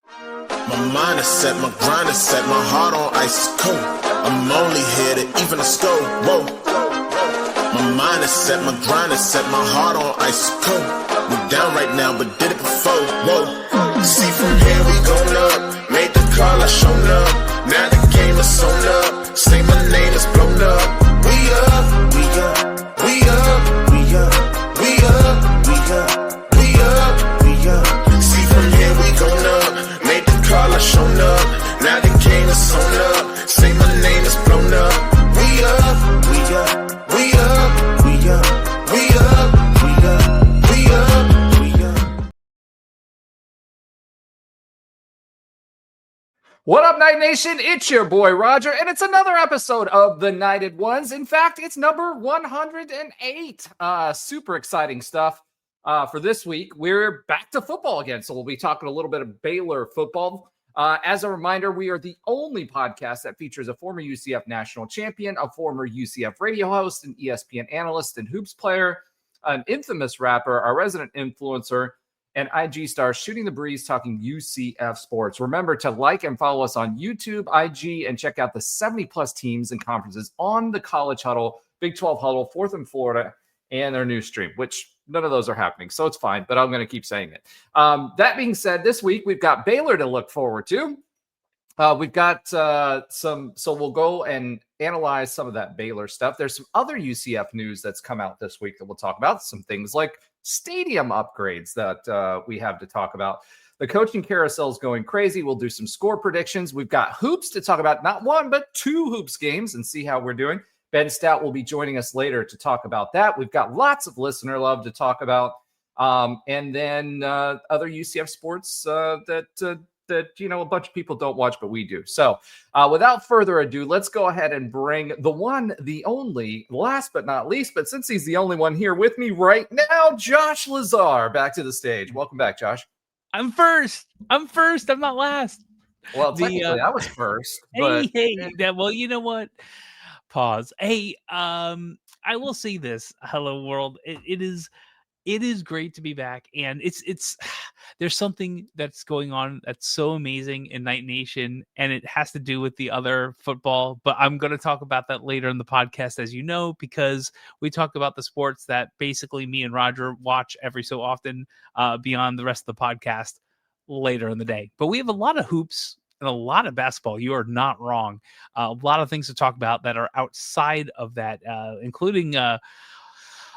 My mind is set, my grind is set, my heart on ice is cold. I'm only here to even a score. Whoa. My mind is set, my grind is set, my heart on ice is cold. We're down right now, but did it before. Whoa. See from here we going up. Made the call, I shown up. Now the game is on up. Say my name is blown up. We up, we up, we up, we up, we up, we up, we up, we up. See from here we going up. Made the call, I shown up. Now the game is on up. Say my name is blown up. We up, we up, we up, we up, we up, we up, we up, we up. What up, Night Nation? It's your boy Roger, and it's another episode of The Knighted Ones. In fact, it's number 108. Super exciting stuff for this week. We're back to football again, so we'll be talking a little bit of Baylor football. As a reminder, we are the only podcast that features a former UCF national champion, a former UCF radio host, an ESPN analyst and hoops player, an infamous rapper, our resident influencer, and IG star shooting the breeze talking UCF sports. Remember to like and follow us on YouTube, IG, and check out the 70-plus teams and conferences on the College Huddle, Big 12 Huddle, 4th and Florida, and their new stream, which none of those are happening, so it's fine, but I'm going to keep saying it. That being said, this week we've got Baylor to look forward to. We've got so we'll go and analyze some of that Baylor stuff. There's some other UCF news that's come out this week that we'll talk about. Some things like stadium upgrades that we have to talk about. The coaching carousel is going crazy. We'll do some score predictions. We've got hoops to talk about, not one, but two hoops games, and see how we're doing. Ben Stout will be joining us later to talk about that. We've got lots of listener love to talk about. And then other UCF sports that a bunch of people don't watch, but we do. So without further ado, let's go ahead and bring the one, the only, last but not least, but since he's the only one here with me right now, Josh Lazar, back to the stage. Welcome back, Josh. I'm first. I'm not last. Well, technically, I was first. But... Well, you know what? Pause. Hey, I will say this. Hello, world. It is great to be back, and it's there's something that's going on that's so amazing in Night Nation, and it has to do with the other football, but I'm going to talk about that later in the podcast, as you know, because we talk about the sports that basically me and Roger watch every so often beyond the rest of the podcast later in the day. But we have a lot of hoops and a lot of basketball. You are not wrong. A lot of things to talk about that are outside of that, including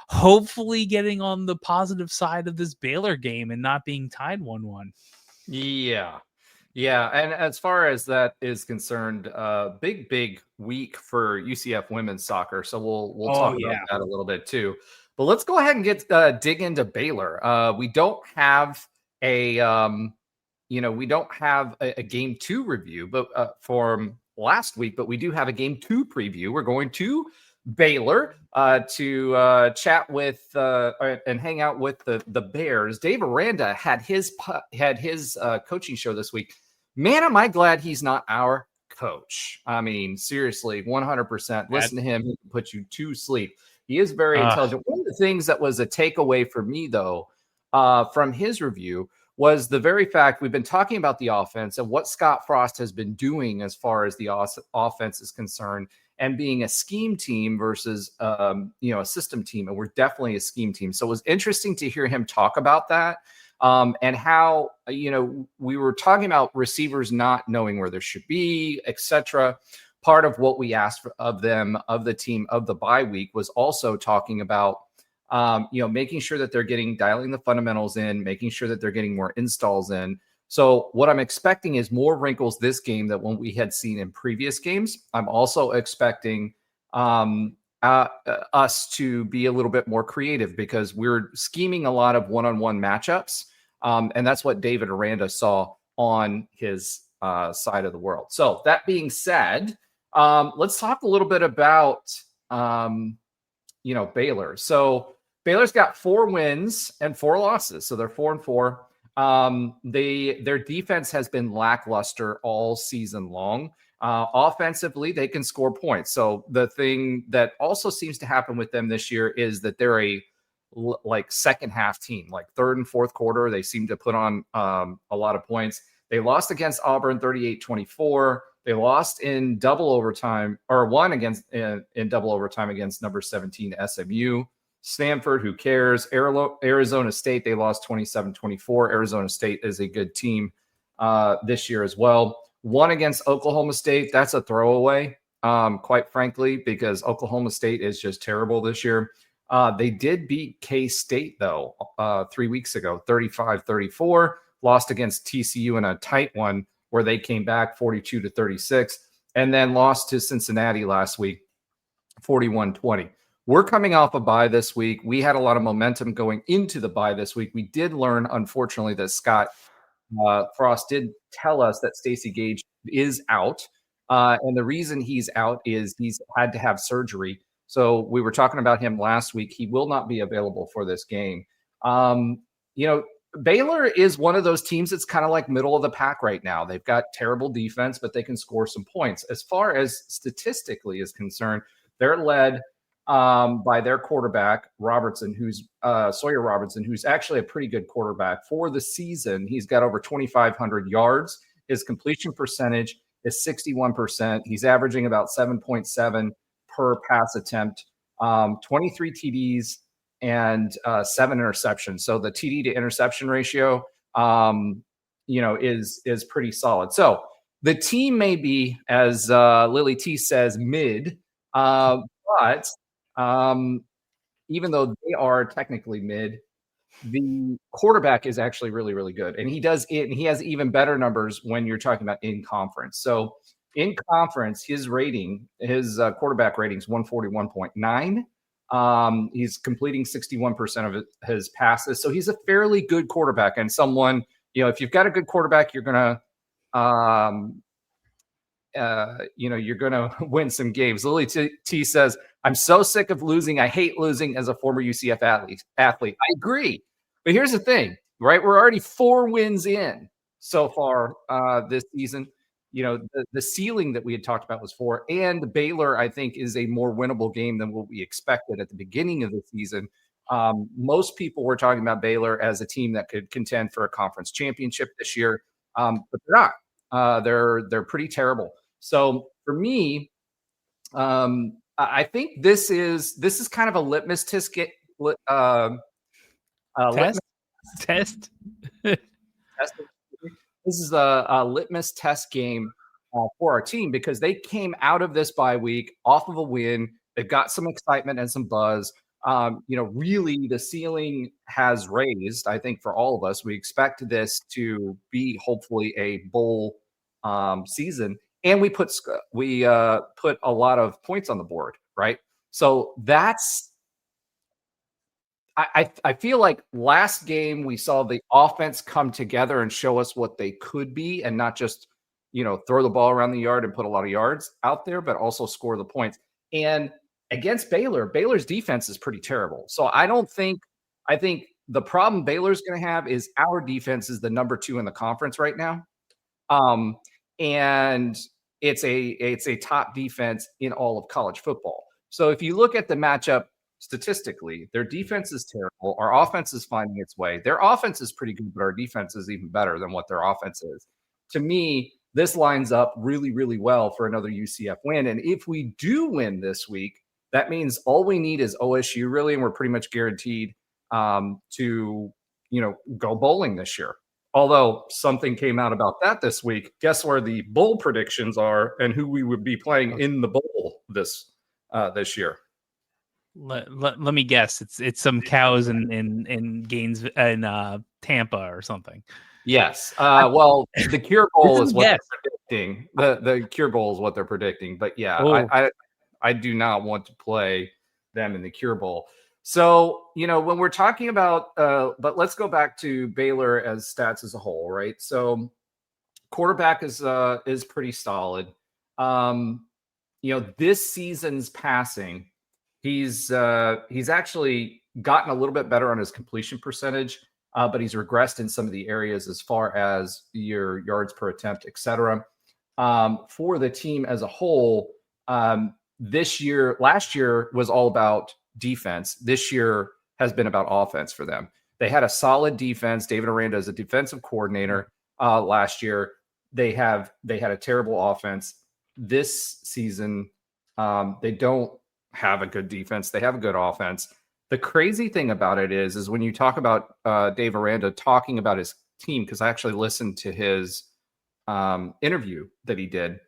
hopefully getting on the positive side of this Baylor game and not being tied 1-1. Yeah. And as far as that is concerned, big week for UCF women's soccer. So we'll talk about that a little bit too. But let's go ahead and get dig into Baylor. We don't have a game 2 review, but from last week, but we do have a game 2 preview. We're going to Baylor to chat with and hang out with the Bears. Dave Aranda had his coaching show this week. Man, am I glad he's not our coach. I mean, seriously, 100%. Listen to him; he can put you to sleep. He is very intelligent. One of the things that was a takeaway for me, though, from his review was the very fact we've been talking about the offense and what Scott Frost has been doing as far as the offense is concerned, and being a scheme team versus a system team. And we're definitely a scheme team. So it was interesting to hear him talk about that and how, we were talking about receivers not knowing where there should be, etc. Part of what we asked of them, of the team, of the bye week was also talking about making sure that they're dialing the fundamentals in, making sure that they're getting more installs in. So what I'm expecting is more wrinkles this game than what we had seen in previous games. I'm also expecting us to be a little bit more creative because we're scheming a lot of one-on-one matchups. And that's what David Aranda saw on his side of the world. So that being said, let's talk a little bit about, Baylor. So Baylor's got 4 wins and 4 losses. So they're 4-4. Their defense has been lackluster all season long. Offensively, they can score points. So the thing that also seems to happen with them this year is that they're a second half team, like third and fourth quarter. They seem to put on a lot of points. They lost against Auburn 38-24. They lost in double overtime, or won against in double overtime against number 17 SMU. Stanford, who cares? Arizona State, they lost 27-24. Arizona State is a good team this year as well. Won against Oklahoma State. That's a throwaway, quite frankly, because Oklahoma State is just terrible this year. They did beat K-State, though, 3 weeks ago, 35-34. Lost against TCU in a tight one where they came back 42-36, and then lost to Cincinnati last week, 41-20. We're coming off a bye this week. We had a lot of momentum going into the bye this week. We did learn, unfortunately, that Scott Frost did tell us that Stacey Gage is out. And the reason he's out is he's had to have surgery. So we were talking about him last week. He will not be available for this game. Baylor is one of those teams that's kind of like middle of the pack right now. They've got terrible defense, but they can score some points. As far as statistically is concerned, they're led by their quarterback, Robertson, who's Sawyer Robertson, who's actually a pretty good quarterback for the season. He's got over 2,500 yards. His completion percentage is 61%. He's averaging about 7.7 per pass attempt, 23 TDs, and 7 interceptions. So the TD to interception ratio, is pretty solid. So the team may be, as Lily T says, mid, but even though they are technically mid, the quarterback is actually really, really good. And he does it, and he has even better numbers when you're talking about in conference. So in conference, his quarterback rating is 141.9. He's completing 61% of his passes. So he's a fairly good quarterback, and someone, if you've got a good quarterback, you're going to win some games. Lily T says, I'm so sick of losing. I hate losing as a former UCF athlete. I agree. But here's the thing, right? We're already 4 wins in so far this season. The ceiling that we had talked about was 4, and Baylor, I think, is a more winnable game than what we expected at the beginning of the season. Most people were talking about Baylor as a team that could contend for a conference championship this year, but they're not. They're pretty terrible. So for me, I think this is kind of a litmus test. Test. This is a litmus test game for our team because they came out of this bye week off of a win. They've got some excitement and some buzz. Really the ceiling has raised, I think, for all of us. We expect this to be hopefully a bowl season, and we put a lot of points on the board, right? So that's I feel like last game we saw the offense come together and show us what they could be, and not just, throw the ball around the yard and put a lot of yards out there, but also score the points. And against Baylor's defense is pretty terrible. So I think the problem Baylor's going to have is our defense is the number 2 in the conference right now. And it's a top defense in all of college football. So if you look at the matchup, statistically, their defense is terrible. Our offense is finding its way. Their offense is pretty good, but our defense is even better than what their offense is. To me, this lines up really, really well for another UCF win. And if we do win this week, that means all we need is OSU, really, and we're pretty much guaranteed to go bowling this year. Although something came out about that this week. Guess where the bowl predictions are and who we would be playing in the bowl this year. Let me guess. It's some cows in Gaines and Tampa or something. Yes. Well, the Cure Bowl is what they're predicting. The Cure Bowl is what they're predicting. But yeah, I do not want to play them in the Cure Bowl. So, when we're talking about, but let's go back to Baylor as stats as a whole, right? So, quarterback is pretty solid. This season's passing, he's actually gotten a little bit better on his completion percentage, but he's regressed in some of the areas as far as your yards per attempt, et cetera. For the team as a whole, last year was all about defense. This year has been about offense for them. They had a solid defense. David Aranda is a defensive coordinator. last year. They had a terrible offense. This season, they don't have a good defense. They have a good offense. The crazy thing about it is when you talk about Dave Aranda talking about his team, because I actually listened to his interview that he did.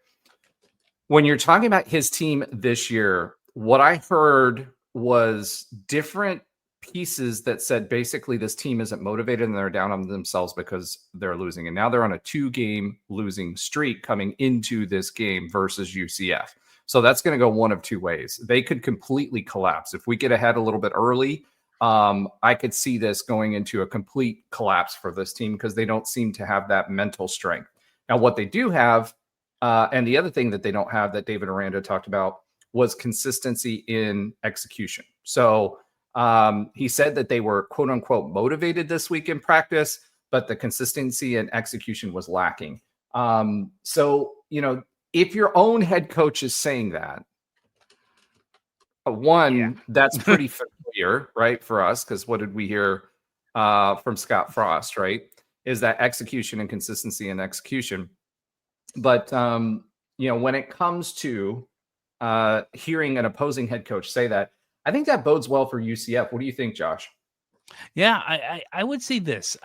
When you're talking about his team this year, what I heard was different pieces that said basically this team isn't motivated and they're down on themselves because they're losing. And now they're on a 2-game losing streak coming into this game versus UCF. So that's going to go one of two ways. They could completely collapse. If we get ahead a little bit early, I could see this going into a complete collapse for this team because they don't seem to have that mental strength. Now, what they do have, and the other thing that they don't have that David Aranda talked about was consistency in execution. So he said that they were quote unquote motivated this week in practice, but the consistency and execution was lacking. So, if your own head coach is saying that, that's pretty familiar, right, for us, because what did we hear from Scott Frost, right, is that execution and consistency and execution. But, when it comes to hearing an opposing head coach say that, I think that bodes well for UCF. What do you think, Josh? Yeah, I would say this.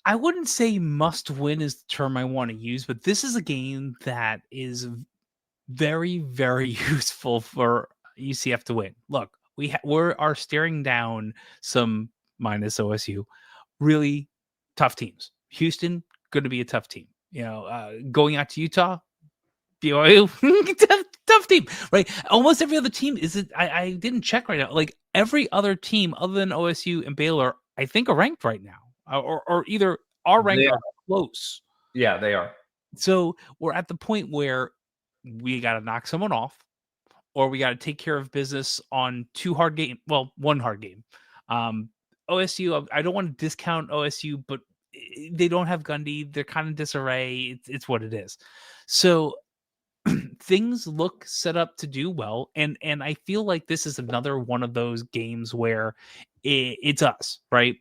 I wouldn't say must win is the term I want to use, but this is a game that is very, very useful for UCF to win. Look, we are staring down some minus OSU really tough teams. Houston, going to be a tough team. Going out to Utah, BYU, tough team, right? Almost every other team I didn't check right now. Like every other team other than OSU and Baylor, I think are ranked right now. Or either are ranked or close. Yeah, they are. So we're at the point where we got to knock someone off, or we got to take care of business on one hard game. OSU, I don't want to discount OSU, but they don't have Gundy. They're kind of disarray. It's what it is. So things look set up to do well, and I feel like this is another one of those games where it's us, right?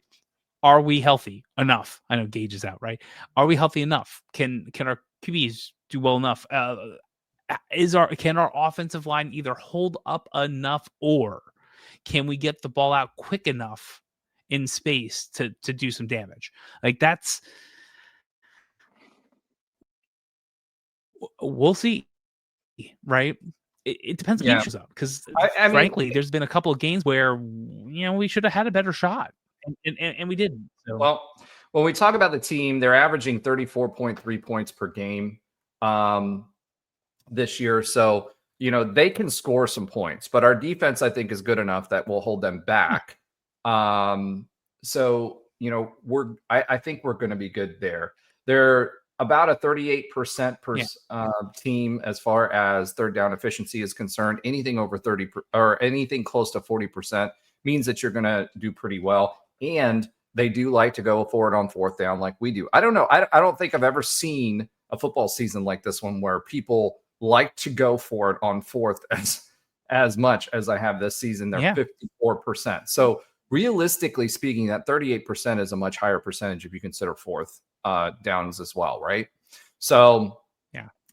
Are we healthy enough? I know Gage is out, right? Are we healthy enough? Can our QBs do well enough? Can our offensive line either hold up enough, or can we get the ball out quick enough in space to do some damage? Like we'll see, right? It depends on game shows up, because frankly, there's been a couple of games where we should have had a better shot. And we didn't. So. Well, when we talk about the team, they're averaging 34.3 points per game this year. So, they can score some points, but our defense, I think, is good enough that will hold them back. So, I think we're going to be good there. They're about a 38% team as far as third down efficiency is concerned. Anything over 30 or anything close to 40% means that you're going to do pretty well. And they do like to go forward on fourth down like we do. I don't know. I don't think I've ever seen a football season like this one where people like to go for it on fourth as much as I have this season. They're 54%. So realistically speaking, that 38% is a much higher percentage if you consider fourth downs as well, right? So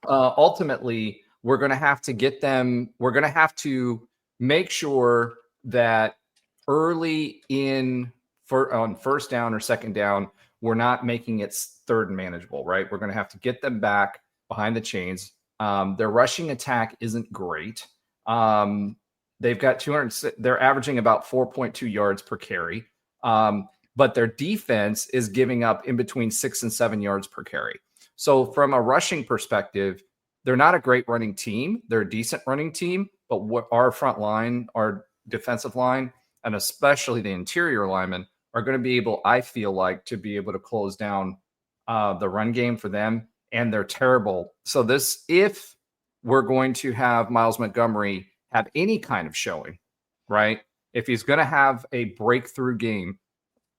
ultimately, we're going to have to get them. We're going to have to make sure that early on first down or second down, we're not making it third and manageable, right? We're going to have to get them back behind the chains. Their rushing attack isn't great. They've got they're averaging about 4.2 yards per carry. But their defense is giving up in between 6 and 7 yards per carry. So from a rushing perspective, they're not a great running team. They're a decent running team, but what our front line, our defensive line, and especially the interior linemen are going to be able, I feel like, to be able to close down the run game for them. And they're terrible. So if we're going to have Miles Montgomery have any kind of showing, right? If he's going to have a breakthrough game,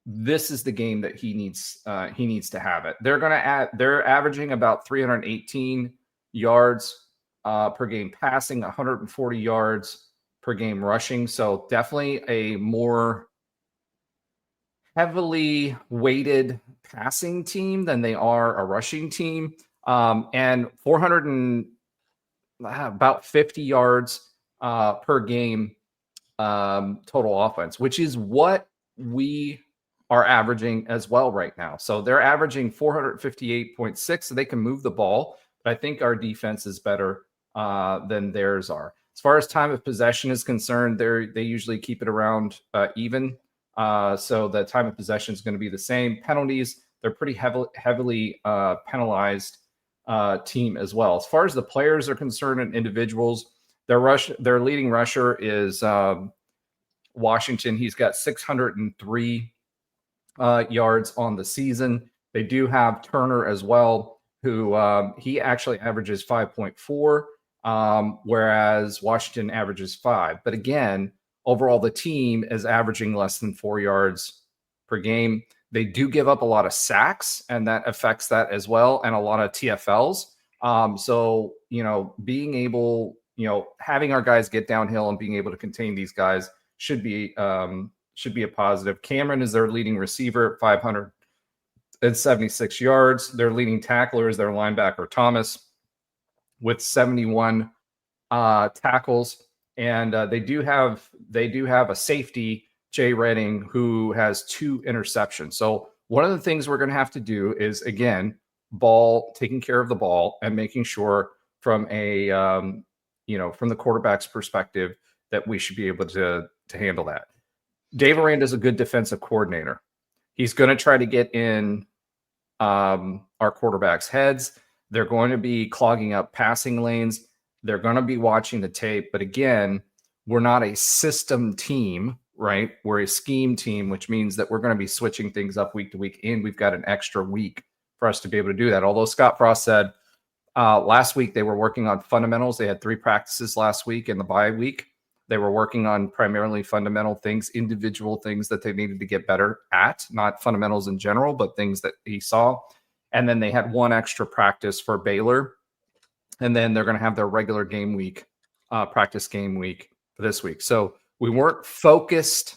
this is the game that he needs to have it. They're averaging about 318 yards per game passing, 140 yards per game rushing. So definitely a more heavily weighted passing team than they are a rushing team. And 400 and about 50 yards per game total offense, which is what we are averaging as well right now. So they're averaging 458.6, so they can move the ball. But I think our defense is better than theirs are. As far as time of possession is concerned, they usually keep it around even. So the time of possession is going to be the same. Penalties, they're pretty heavily penalized team as well. As far as the players are concerned and individuals, their leading rusher is Washington. He's got 603 yards on the season. They do have Turner as well, who he actually averages 5.4, whereas Washington averages 5. But again, overall, the team is averaging less than 4 yards per game. They do give up a lot of sacks, and that affects that as well, and a lot of TFLs. So, being able, having our guys get downhill and being able to contain these guys should be a positive. Cameron is their leading receiver at 576 yards. Their leading tackler is their linebacker, Thomas, with 71 tackles. And they do have a safety, Jay Redding, who has 2 interceptions. So one of the things we're going to have to do is, again, taking care of the ball and making sure from from the quarterback's perspective that we should be able to handle that. Dave Aranda is a good defensive coordinator. He's going to try to get in our quarterbacks' heads. They're going to be clogging up passing lanes. They're going to be watching the tape. But again, we're not a system team, right? We're a scheme team, which means that we're going to be switching things up week to week, and we've got an extra week for us to be able to do that. Although Scott Frost said last week they were working on fundamentals. They had 3 practices last week in the bye week. They were working on primarily fundamental things, individual things that they needed to get better at, not fundamentals in general, but things that he saw. And then they had 1 extra practice for Baylor. And then they're going to have their regular game week, practice game week for this week. So we weren't focused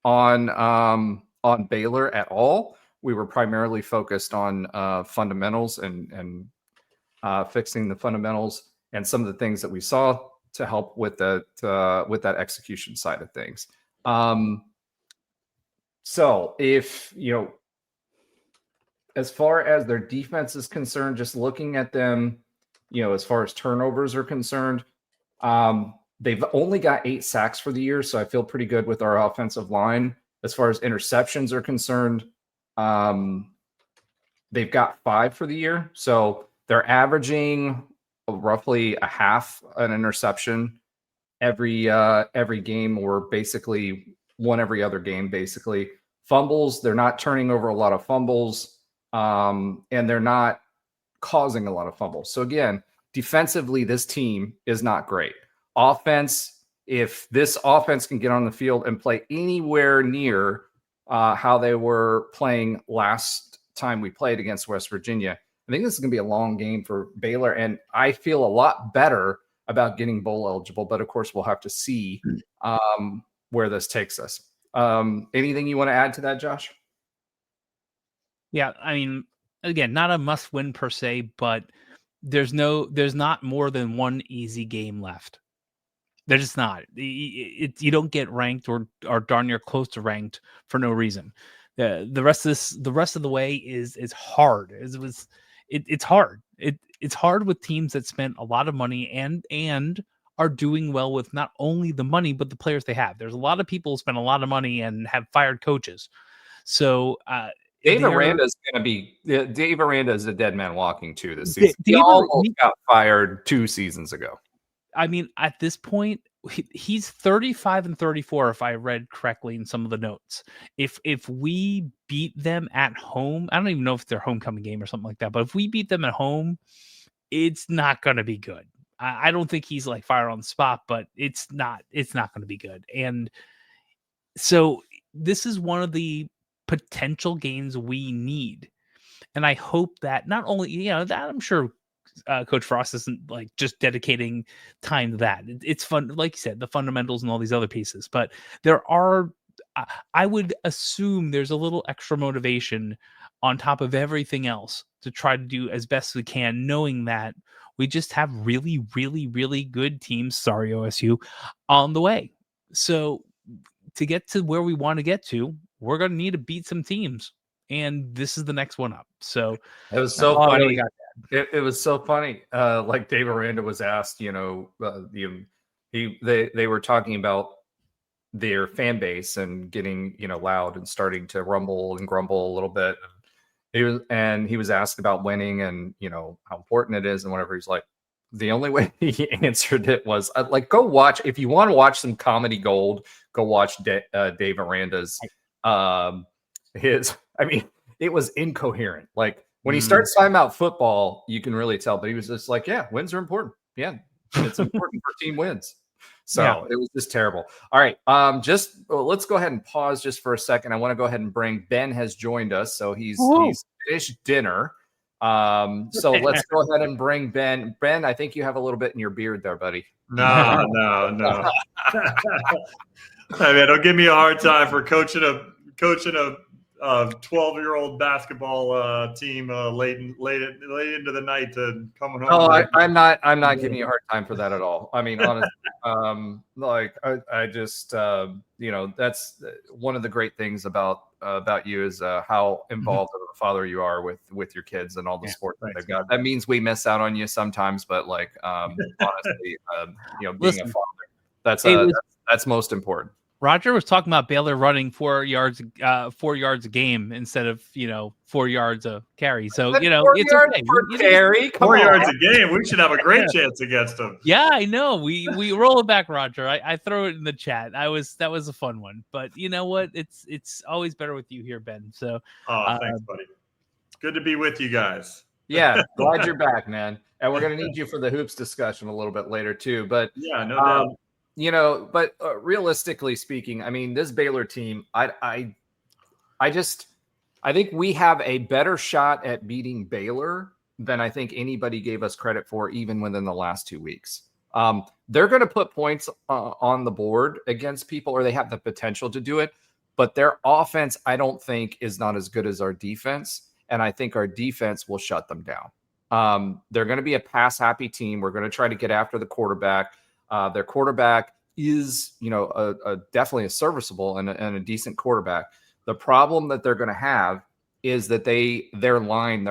on Baylor at all. We were primarily focused on fundamentals and fixing the fundamentals and some of the things that we saw to help with that execution side of things. So if, as far as their defense is concerned, just looking at them, as far as turnovers are concerned, they've only got 8 sacks for the year. So I feel pretty good with our offensive line. As far as interceptions are concerned, they've got 5 for the year. So they're averaging roughly a half an interception every game, or basically one every other game, basically. Fumbles, they're not turning over a lot of fumbles, and they're not causing a lot of fumbles. So again, defensively, this team is not great. Offense, if this offense can get on the field and play anywhere near how they were playing last time we played against West Virginia, I think this is going to be a long game for Baylor, and I feel a lot better about getting bowl eligible. But of course, we'll have to see where this takes us. Anything you want to add to that, Josh? Yeah, I mean, again, not a must-win per se, but there's not more than 1 easy game left. They're just not. You don't get ranked or darn near close to ranked for no reason. The rest of the way is hard. It's hard. It's hard with teams that spent a lot of money and are doing well with not only the money but the players they have. There's a lot of people who spend a lot of money and have fired coaches. So Dave Aranda is going to be. Dave Aranda is a dead man walking too this season. He almost got fired 2 seasons ago. I mean, at this point, he's 35 and 34, if I read correctly in some of the notes. If we beat them at home, I don't even know if it's their homecoming game or something like that, but if we beat them at home, it's not going to be good. I don't think he's like fire on the spot, but it's not going to be good. And so this is one of the potential games we need. And I hope that not only, that I'm sure Coach Frost isn't like just dedicating time to that. It's fun, like you said, the fundamentals and all these other pieces. But there are, I would assume there's a little extra motivation on top of everything else to try to do as best we can, knowing that we just have really, really, really good teams, sorry OSU, on the way. So to get to where we want to get to, we're going to need to beat some teams. And this is the next one up. So it was so funny. Really it was so funny. Like Dave Aranda was asked, they were talking about their fan base and getting, loud and starting to rumble and grumble a little bit. He was asked about winning and, how important it is and whatever. He's like, the only way he answered it was go watch, if you want to watch some comedy gold, go watch Dave Aranda's, it was incoherent. Like when he starts talking about football, you can really tell, but he was just like, yeah, wins are important. Yeah. It's important for team wins. So It was just terrible. All right. Let's go ahead and pause just for a second. I want to go ahead and bring Ben has joined us. So he's finished dinner. So let's go ahead and bring Ben. Ben, I think you have a little bit in your beard there, buddy. No. I mean, don't give me a hard time for coaching a 12-year-old basketball team late into the night to coming home. Oh, I'm not giving you a hard time for that at all. I mean, honestly, I just that's one of the great things about you is how involved of a father you are with your kids and all the sports that they've got. That means we miss out on you sometimes, but honestly, being a father, that's most important. Roger was talking about Baylor running 4 yards a game instead of 4 yards a carry. So it's okay. Carry, 4 yards a game. We should have a great chance against them. Yeah, I know. We roll it back, Roger. I throw it in the chat. That was a fun one. But you know what? It's always better with you here, Ben. So thanks, buddy. Good to be with you guys. Yeah, glad you're back, man. And we're gonna need you for the hoops discussion a little bit later too. But yeah, no doubt. But realistically speaking, I mean, this Baylor team, I think we have a better shot at beating Baylor than I think anybody gave us credit for, even within the last 2 weeks. They're going to put points on the board against people, or they have the potential to do it. But their offense, I don't think, is not as good as our defense. And I think our defense will shut them down. They're going to be a pass-happy team. We're going to try to get after the quarterback. Their quarterback is, definitely a serviceable and a decent quarterback. The problem that they're going to have is that their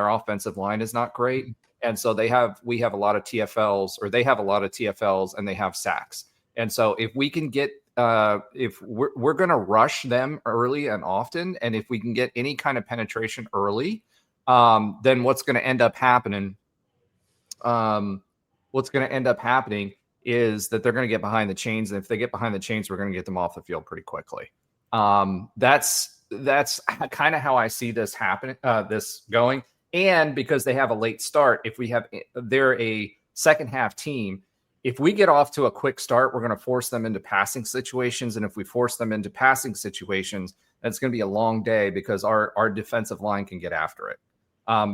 offensive line is not great. And so we have a lot of TFLs, or they have a lot of TFLs, and they have sacks. And so if we can get, if we're going to rush them early and often, and if we can get any kind of penetration early, then what's going to end up happening is that they're going to get behind the chains. And if they get behind the chains, we're going to get them off the field pretty quickly. That's kind of how I see this happening, this going. And because they have a late start, they're a second half team. If we get off to a quick start, we're going to force them into passing situations. And if we force them into passing situations, that's going to be a long day because our defensive line can get after it.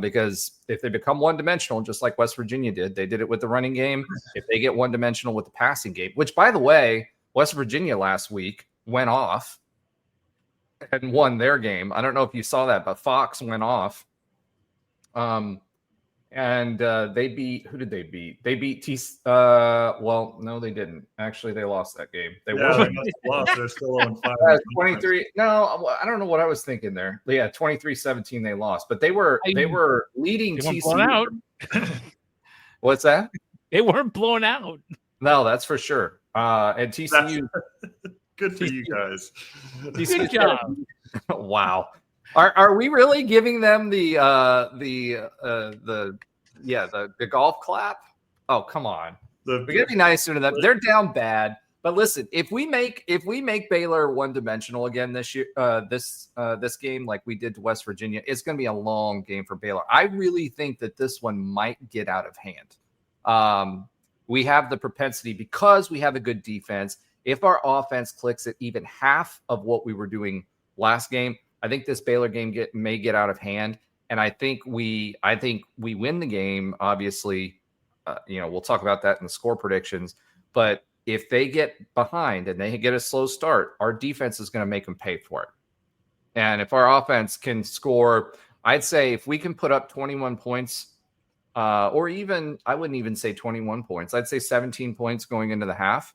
Because if they become one-dimensional, just like West Virginia did, they did it with the running game. If they get one-dimensional with the passing game, which, by the way, West Virginia last week went off and won their game. I don't know if you saw that, but Fox went off. And they beat, who did they beat? They beat well, no, they didn't. Actually, they lost that game. They lost. They're still on 5. 23. No, I don't know what I was thinking there. Yeah, 23-17 they lost, but they were leading TCU. What's that? They weren't blown out. No, that's for sure. And TCU. Good for you guys. Good job. Wow. Are we really giving them the golf clap? Oh, come on. We gotta be nicer to them. They're down bad. But listen, if we make Baylor one-dimensional again this year, this game like we did to West Virginia, it's gonna be a long game for Baylor. I really think that this one might get out of hand. We have the propensity, because we have a good defense. If our offense clicks at even half of what we were doing last game, I think this Baylor game may get out of hand, and I think we win the game. Obviously, we'll talk about that in the score predictions. But if they get behind and they get a slow start, our defense is going to make them pay for it. And if our offense can score, I'd say if we can put up 21 points, or even, I wouldn't even say 21 points. I'd say 17 points going into the half,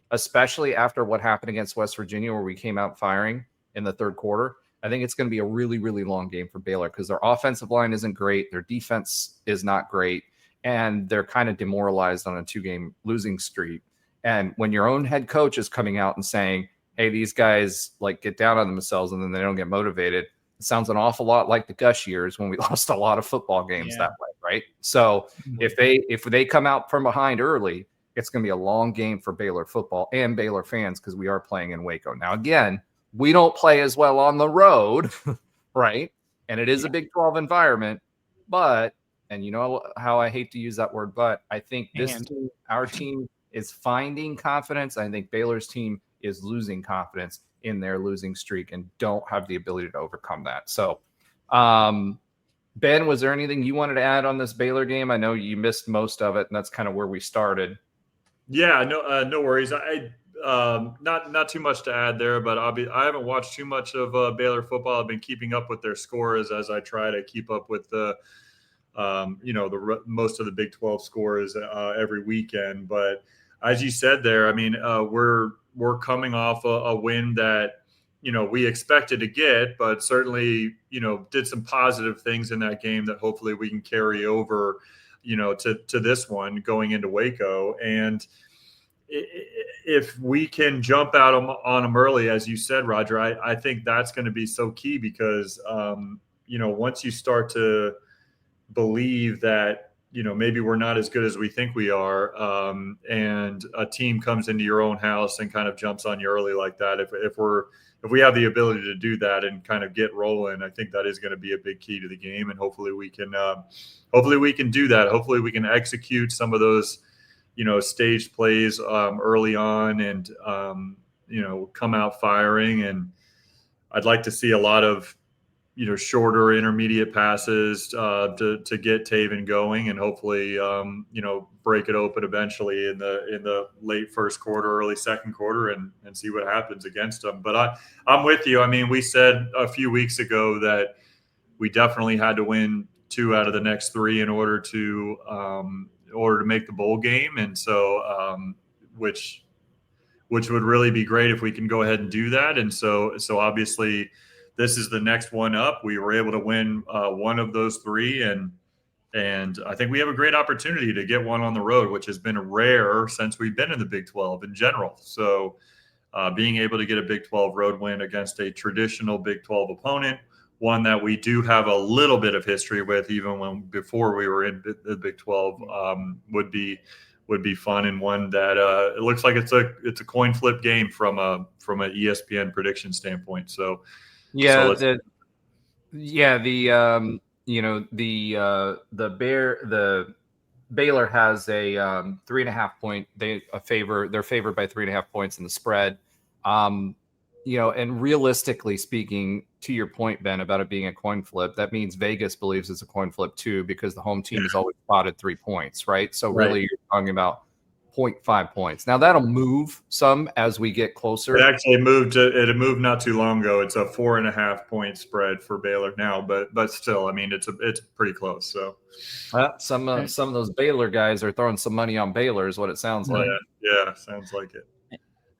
especially after what happened against West Virginia, where we came out firing in the third quarter. I think it's going to be a really, really long game for Baylor because their offensive line isn't great. Their defense is not great. And they're kind of demoralized on a 2-game losing streak. And when your own head coach is coming out and saying, hey, these guys like get down on themselves and then they don't get motivated, it sounds an awful lot like the Gush years when we lost a lot of football games that way, right? So if they come out from behind early, it's going to be a long game for Baylor football and Baylor fans because we are playing in Waco. Now, again, we don't play as well on the road, right? And it is a Big 12 environment, but, and you know how I hate to use that word, but I think our team is finding confidence. I think Baylor's team is losing confidence in their losing streak and don't have the ability to overcome that. So, Ben, was there anything you wanted to add on this Baylor game? I know you missed most of it, and that's kind of where we started. Yeah, no worries. Not too much to add there, but I haven't watched too much of Baylor football. I've been keeping up with their scores as I try to keep up with the most of the Big 12 scores every weekend. But as you said there, I mean, we're coming off a win that we expected to get, but certainly did some positive things in that game that hopefully we can carry over to this one going into Waco. And if we can jump out on them early, as you said, Roger, I think that's going to be so key because, once you start to believe that, maybe we're not as good as we think we are, and a team comes into your own house and kind of jumps on you early like that, if we have the ability to do that and kind of get rolling, I think that is going to be a big key to the game. And hopefully we can do that. Hopefully we can execute some of those, staged plays early on and, come out firing. And I'd like to see a lot of, shorter intermediate passes to get Taven going and hopefully, break it open eventually in the late first quarter, early second quarter and see what happens against them. But I'm with you. I mean, we said a few weeks ago that we definitely had to win 2 out of the next 3 in order to make the bowl game. And so, which would really be great if we can go ahead and do that. And so obviously this is the next one up. We were able to win one of those 3 and I think we have a great opportunity to get one on the road, which has been rare since we've been in the Big 12 in general. So being able to get a Big 12 road win against a traditional Big 12 opponent, one that we do have a little bit of history with, even before we were in the Big 12, would be fun, and one that it looks like it's a coin flip game from an ESPN prediction standpoint. So the Baylor has a 3.5 point. They're favored by 3.5 points in the spread. And realistically speaking, to your point, Ben, about it being a coin flip, that means Vegas believes it's a coin flip too, because the home team has always spotted 3 points, right? So really you're talking about 0.5 points. Now that'll move some as we get closer. It actually moved not too long ago. It's a 4.5 point spread for Baylor now, but still, I mean, it's pretty close. So some of those Baylor guys are throwing some money on Baylor is what it sounds like. Yeah, sounds like it.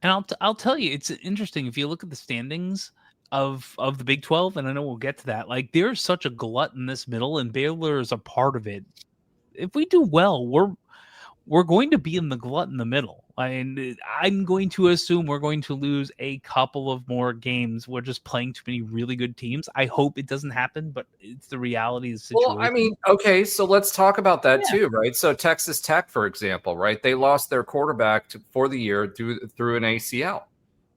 And I'll tell you, it's interesting if you look at the standings of the Big 12, and I know we'll get to that. Like, there's such a glut in this middle, and Baylor is a part of it. If we do well, we're going to be in the glut in the middle. And I'm going to assume we're going to lose a couple of more games. We're just playing too many really good teams. I hope it doesn't happen, but it's the reality of the situation. Well, I mean, okay, so let's talk about that too, right? So Texas Tech, for example, right? They lost their quarterback for the year through an ACL.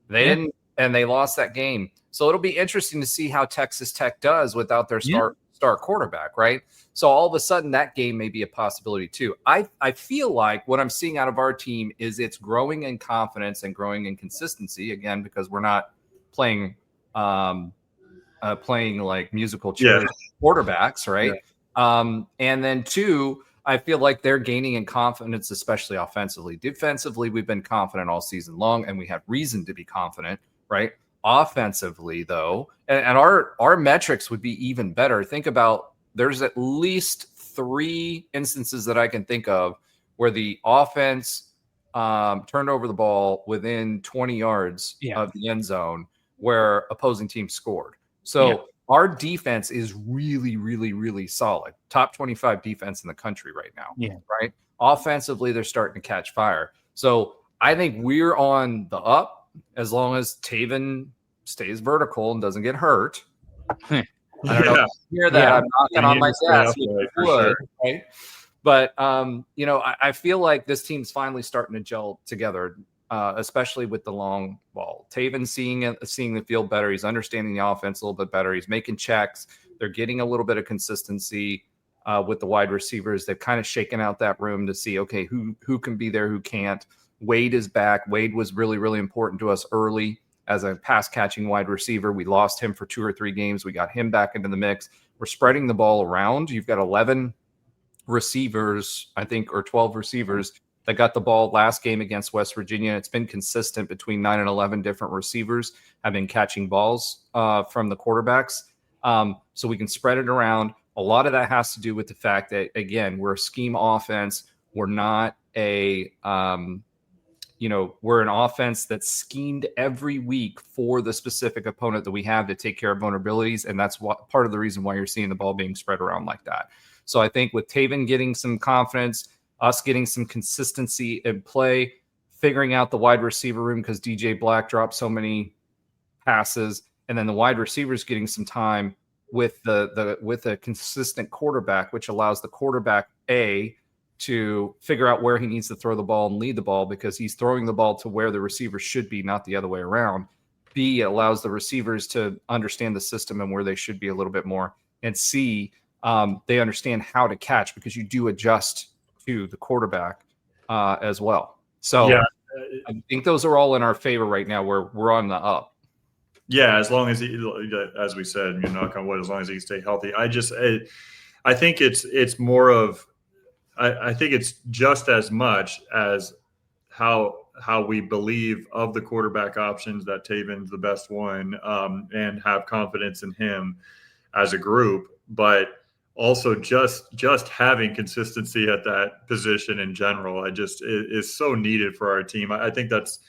They didn't, and they lost that game. So it'll be interesting to see how Texas Tech does without their star quarterback, right? So all of a sudden that game may be a possibility too. I feel like what I'm seeing out of our team is it's growing in confidence and growing in consistency, again, because we're not playing like musical chairs quarterbacks, right? Yeah. And then 2, I feel like they're gaining in confidence, especially offensively. Defensively, we've been confident all season long, and we have reason to be confident, right? offensively, though, and our metrics would be even better. Think about, there's at least 3 instances that I can think of where the offense turned over the ball within 20 yards of the end zone where opposing teams scored. So our defense is really, really, really solid. Top 25 defense in the country right now. Yeah. Right. Offensively, they're starting to catch fire. So I think we're on the up as long as Taven stays vertical and doesn't get hurt. I don't know if you hear that. I'm knocking on my desk. Right. But, I feel like this team's finally starting to gel together, especially with the long ball. Taven seeing the field better. He's understanding the offense a little bit better. He's making checks. They're getting a little bit of consistency with the wide receivers. They've kind of shaken out that room to see, okay, who can be there, who can't. Wade is back. Wade was really, really important to us early as a pass-catching wide receiver. We lost him for 2 or 3 games. We got him back into the mix. We're spreading the ball around. You've got 11 receivers, I think, or 12 receivers that got the ball last game against West Virginia. It's been consistent between 9 and 11 different receivers have been catching balls from the quarterbacks. So we can spread it around. A lot of that has to do with the fact that, again, we're a scheme offense. We're not we're an offense that's schemed every week for the specific opponent that we have to take care of vulnerabilities. And that's part of the reason why you're seeing the ball being spread around like that. So I think with Taven getting some confidence, us getting some consistency in play, figuring out the wide receiver room because DJ Black dropped so many passes, and then the wide receivers getting some time with a consistent quarterback, which allows the quarterback to figure out where he needs to throw the ball and lead the ball because he's throwing the ball to where the receiver should be, not the other way around. B, it allows the receivers to understand the system and where they should be a little bit more. And C, they understand how to catch because you do adjust to the quarterback as well. So I think those are all in our favor right now. We're on the up. Yeah, as long as as we said, knock on wood, as long as he can stay healthy. I think it's more of, I think it's just as much as how we believe of the quarterback options that Taven's the best one, and have confidence in him as a group, but also just having consistency at that position in general, is so needed for our team. I think that's,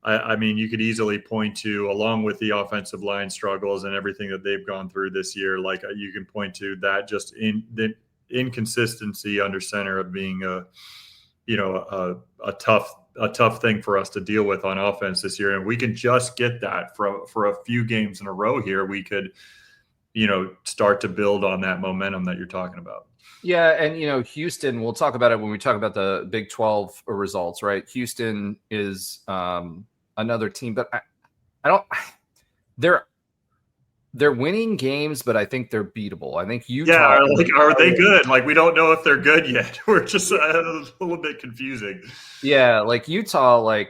I mean, you could easily point to, along with the offensive line struggles and everything that they've gone through this year, like you can point to that just in the inconsistency under center of being a tough thing for us to deal with on offense this year. And we can just get that for a few games in a row here. We could, start to build on that momentum that you're talking about. Yeah. And, Houston, we'll talk about it when we talk about the Big 12 results, right? Houston is another team, but they're winning games, but I think they're beatable. I think Utah. Yeah, are they good? Like, we don't know if they're good yet. We're just a little bit confusing. Yeah, like Utah or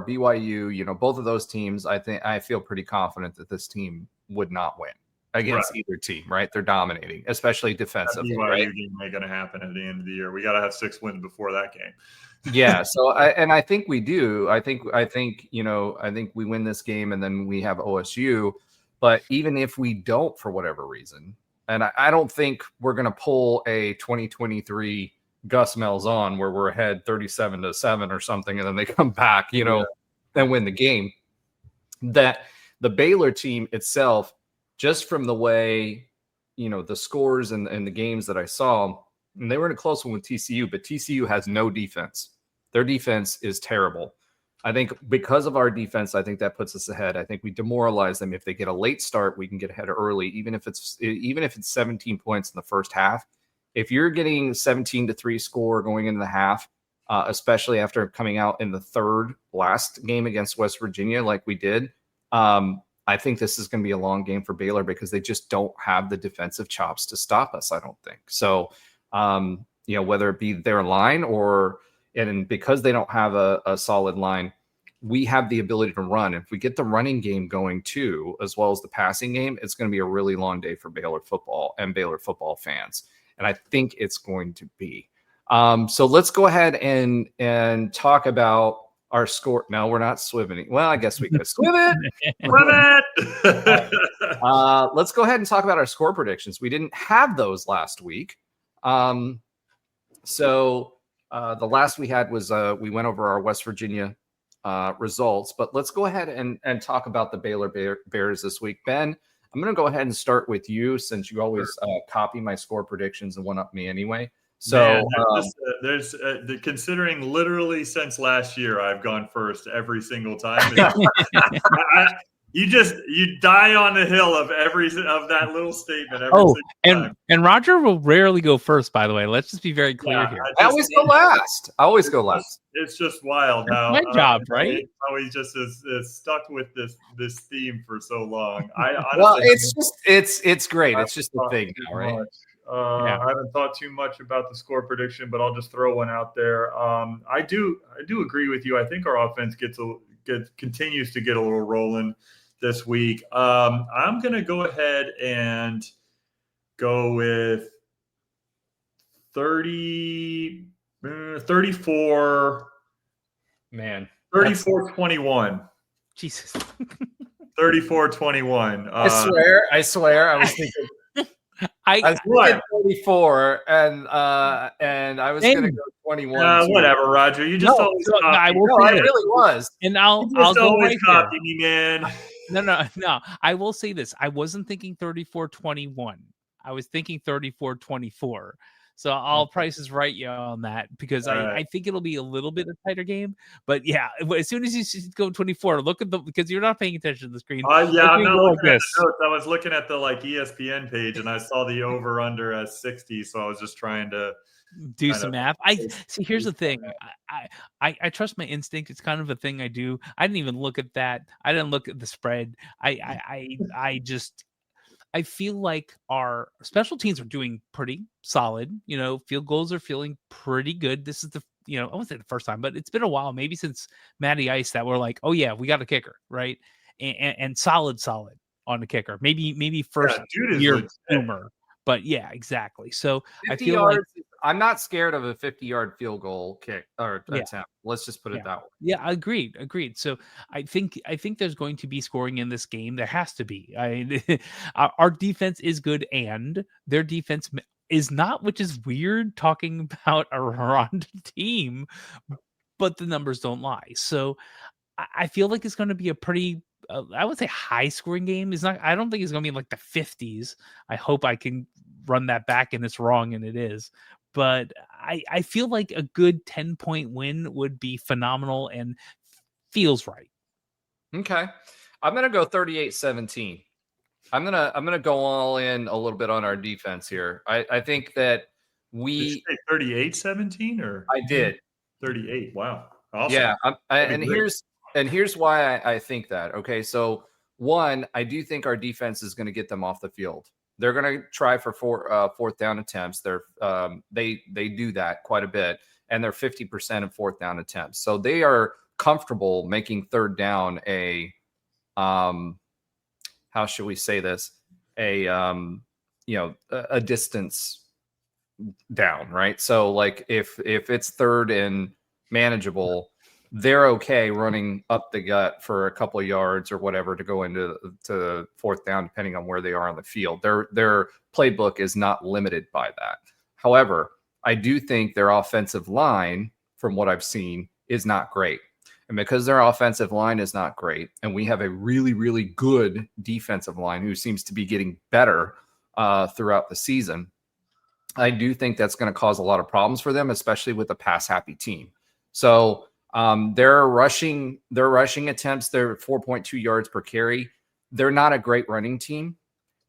BYU, both of those teams, I feel pretty confident that this team would not win against either team, right? They're dominating, especially defensively. BYU right? game ain't going to happen at the end of the year. We got to have 6 wins before that game. Yeah, so I think we do. I think we win this game, and then we have OSU. But even if we don't, for whatever reason, and I don't think we're going to pull a 2023 Gus Malzahn where we're ahead 37-7 or something, and then they come back, and win the game. That the Baylor team itself, just from the way, the scores and the games that I saw, and they were in a close one with TCU, but TCU has no defense. Their defense is terrible. I think because of our defense, I think that puts us ahead. I think we demoralize them. If they get a late start, we can get ahead early, even if it's 17 points in the first half. If you're getting 17-3 score going into the half, especially after coming out in the third last game against West Virginia, like we did, I think this is going to be a long game for Baylor because they just don't have the defensive chops to stop us, I don't think. So, whether it be their line and because they don't have a solid line, we have the ability to run. If we get the running game going too, as well as the passing game, it's going to be a really long day for Baylor football and Baylor football fans. And I think it's going to be. So let's go ahead and talk about our score. No, we're not swimming. Well, I guess we could swim it. Let's go ahead and talk about our score predictions. We didn't have those last week. So the last we had was we went over our West Virginia results, but let's go ahead and talk about the Baylor Bears this week. Ben, I'm going to go ahead and start with you since you always copy my score predictions and one up me anyway. So man, there's considering literally since last year, I've gone first every single time. You die on the hill of that little statement. And Roger will rarely go first. By the way, let's just be very clear here. I always go last. It's just wild how my job, right? How he just is stuck with this theme for so long. Honestly, well, it's great. It's just the thing now, right? I haven't thought too much about the score prediction, but I'll just throw one out there. I do agree with you. I think our offense continues to get a little rolling this week. I'm going to go ahead and go with 34. Man. 34-21. Jesus. 34-21. I swear. I was thinking. I was thinking 34, and I was going to go 21. Whatever, Roger. You just always copy. I really was. And I'll go right copy me, man. No. I will say this. I wasn't thinking 34-21. I was thinking 34-24. So I'll Price is right on that because I think it'll be a little bit a tighter game. But yeah, as soon as you go 24, look at because you're not paying attention to the screen. I'm not looking at the notes. I was looking at the ESPN page and I saw the over under at 60. So I was just trying to do some math. See. Here's the thing. I trust my instinct. It's kind of a thing I do. I didn't even look at that. I didn't look at the spread. I feel like our special teams are doing pretty solid. Field goals are feeling pretty good. This is I won't say the first time, but it's been a while, maybe since Matty Ice, that we're like, oh yeah, we got a kicker, right? And solid on the kicker. Maybe first year boomer. But yeah, exactly. So I feel yards, I'm not scared of a 50-yard field goal kick or attempt. Let's just put it that way. Yeah, agreed. So I think there's going to be scoring in this game. There has to be. Our defense is good, and their defense is not, which is weird talking about a Aranda team, but the numbers don't lie. So I feel like it's going to be a pretty, I would say, high scoring game. I don't think it's going to be like the 50s. I hope I can run that back and it's wrong, and it is. But I feel like a good 10-point win would be phenomenal and feels right. Okay. I'm going to go 38-17. I'm going to go all in a little bit on our defense here. I think that Did you say 38-17 or I did. 38. Wow. Awesome. Yeah. Here's why I think that. Okay. So one, I do think our defense is going to get them off the field. They're going to try for fourth down attempts. They do that quite a bit, and they're 50% in fourth down attempts. So they are comfortable making third down a how should we say this? A distance down, right? So like if it's third and manageable, they're okay running up the gut for a couple of yards or whatever to go into to fourth down, depending on where they are on the field. Their playbook is not limited by that. However, I do think their offensive line, from what I've seen, is not great. And because their offensive line is not great, and we have a really, really good defensive line who seems to be getting better throughout the season, I do think that's going to cause a lot of problems for them, especially with a pass-happy team. So their rushing attempts, they're 4.2 yards per carry. They're not a great running team.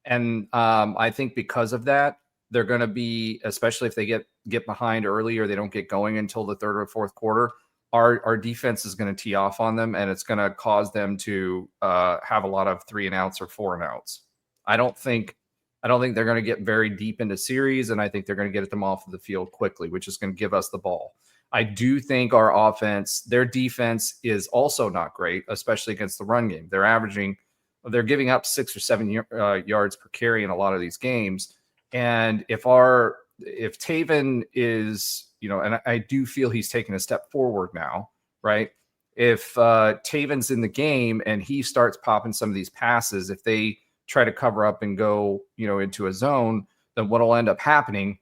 And I think because of that, they're going to be, especially if they get behind early or they don't get going until the third or fourth quarter, our defense is going to tee off on them, and it's going to cause them to have a lot of 3-and-outs or 4-and-outs. I don't think they're going to get very deep into series, and I think they're going to get them off of the field quickly, which is going to give us the ball. I do think our offense, their defense is also not great, especially against the run game. They're giving up 6 or 7 yards per carry in a lot of these games. And if Taven is, and I do feel he's taken a step forward now, right? if Taven's in the game and he starts popping some of these passes, if they try to cover up and go, into a zone, then what'll end up happening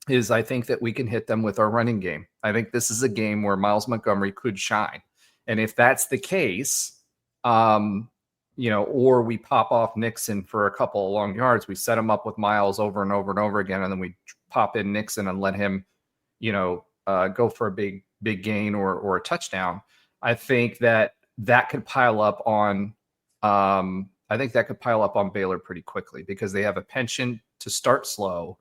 is I think that we can hit them with our running game. I think this is a game where Miles Montgomery could shine. And if that's the case, or we pop off Nixon for a couple of long yards, we set him up with Miles over and over and over again, and then we pop in Nixon and let him, go for a big gain or a touchdown. I think that could pile up on Baylor pretty quickly, because they have a penchant to start slow,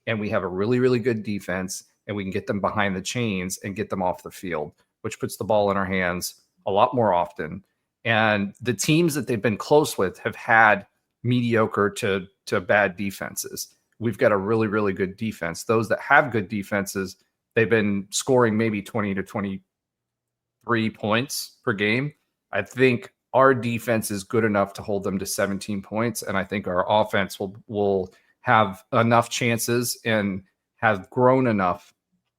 and we have a really, really good defense, and we can get them behind the chains and get them off the field, which puts the ball in our hands a lot more often. And the teams that they've been close with have had mediocre to bad defenses. We've got a really, really good defense. Those that have good defenses, they've been scoring maybe 20 to 23 points per game. I think our defense is good enough to hold them to 17 points. And I think our offense will have enough chances and have grown enough,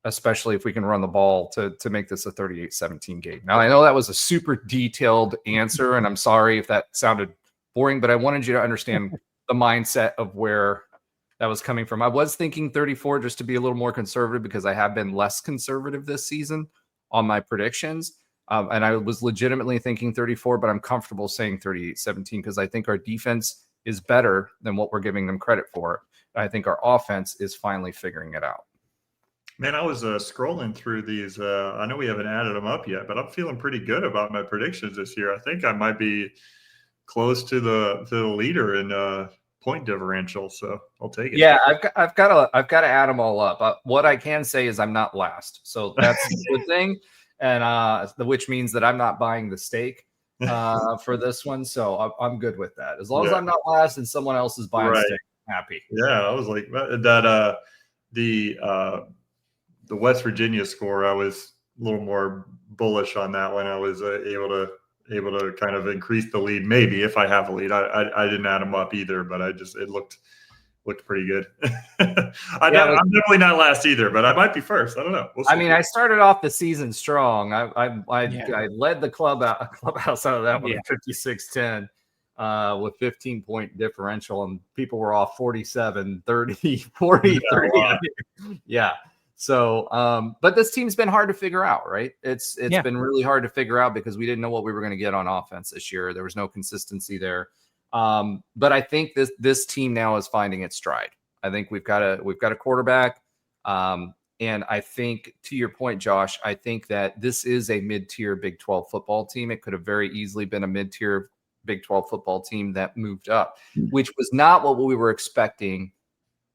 especially if we can run the ball, to make this a 38-17 game. Now, I know that was a super detailed answer, and I'm sorry if that sounded boring, but I wanted you to understand the mindset of where that was coming from. I was thinking 34 just to be a little more conservative, because I have been less conservative this season on my predictions. And I was legitimately thinking 34, but I'm comfortable saying 38-17 because I think our defense is better than what we're giving them credit for. I think our offense is finally figuring it out. Man, I was scrolling through these. I know we haven't added them up yet, but I'm feeling pretty good about my predictions this year. I think I might be close to the leader in point differential, so I'll take it. Yeah, I've got to add them all up. What I can say is I'm not last, so that's a good thing, and which means that I'm not buying the steak for this one. So I'm good with that. As long as I'm not last and someone else is buying steak, I'm happy. Yeah, I was like that. The West Virginia score, I was a little more bullish on that one. I was able to kind of increase the lead, maybe, if I have a lead. I didn't add them up either, but it looked pretty good. I'm definitely not last either, but I might be first. I don't know. We'll see. I mean, I started off the season strong. I led the clubhouse out of that one at 56-10 with 15-point differential, and people were off 47, 30, 40, 30. Yeah. So, but this team's been hard to figure out, right? It's been really hard to figure out because we didn't know what we were going to get on offense this year. There was no consistency there. But I think this team now is finding its stride. I think we've got a quarterback. And I think, to your point, Josh, I think that this is a mid-tier Big 12 football team. It could have very easily been a mid-tier Big 12 football team that moved up, which was not what we were expecting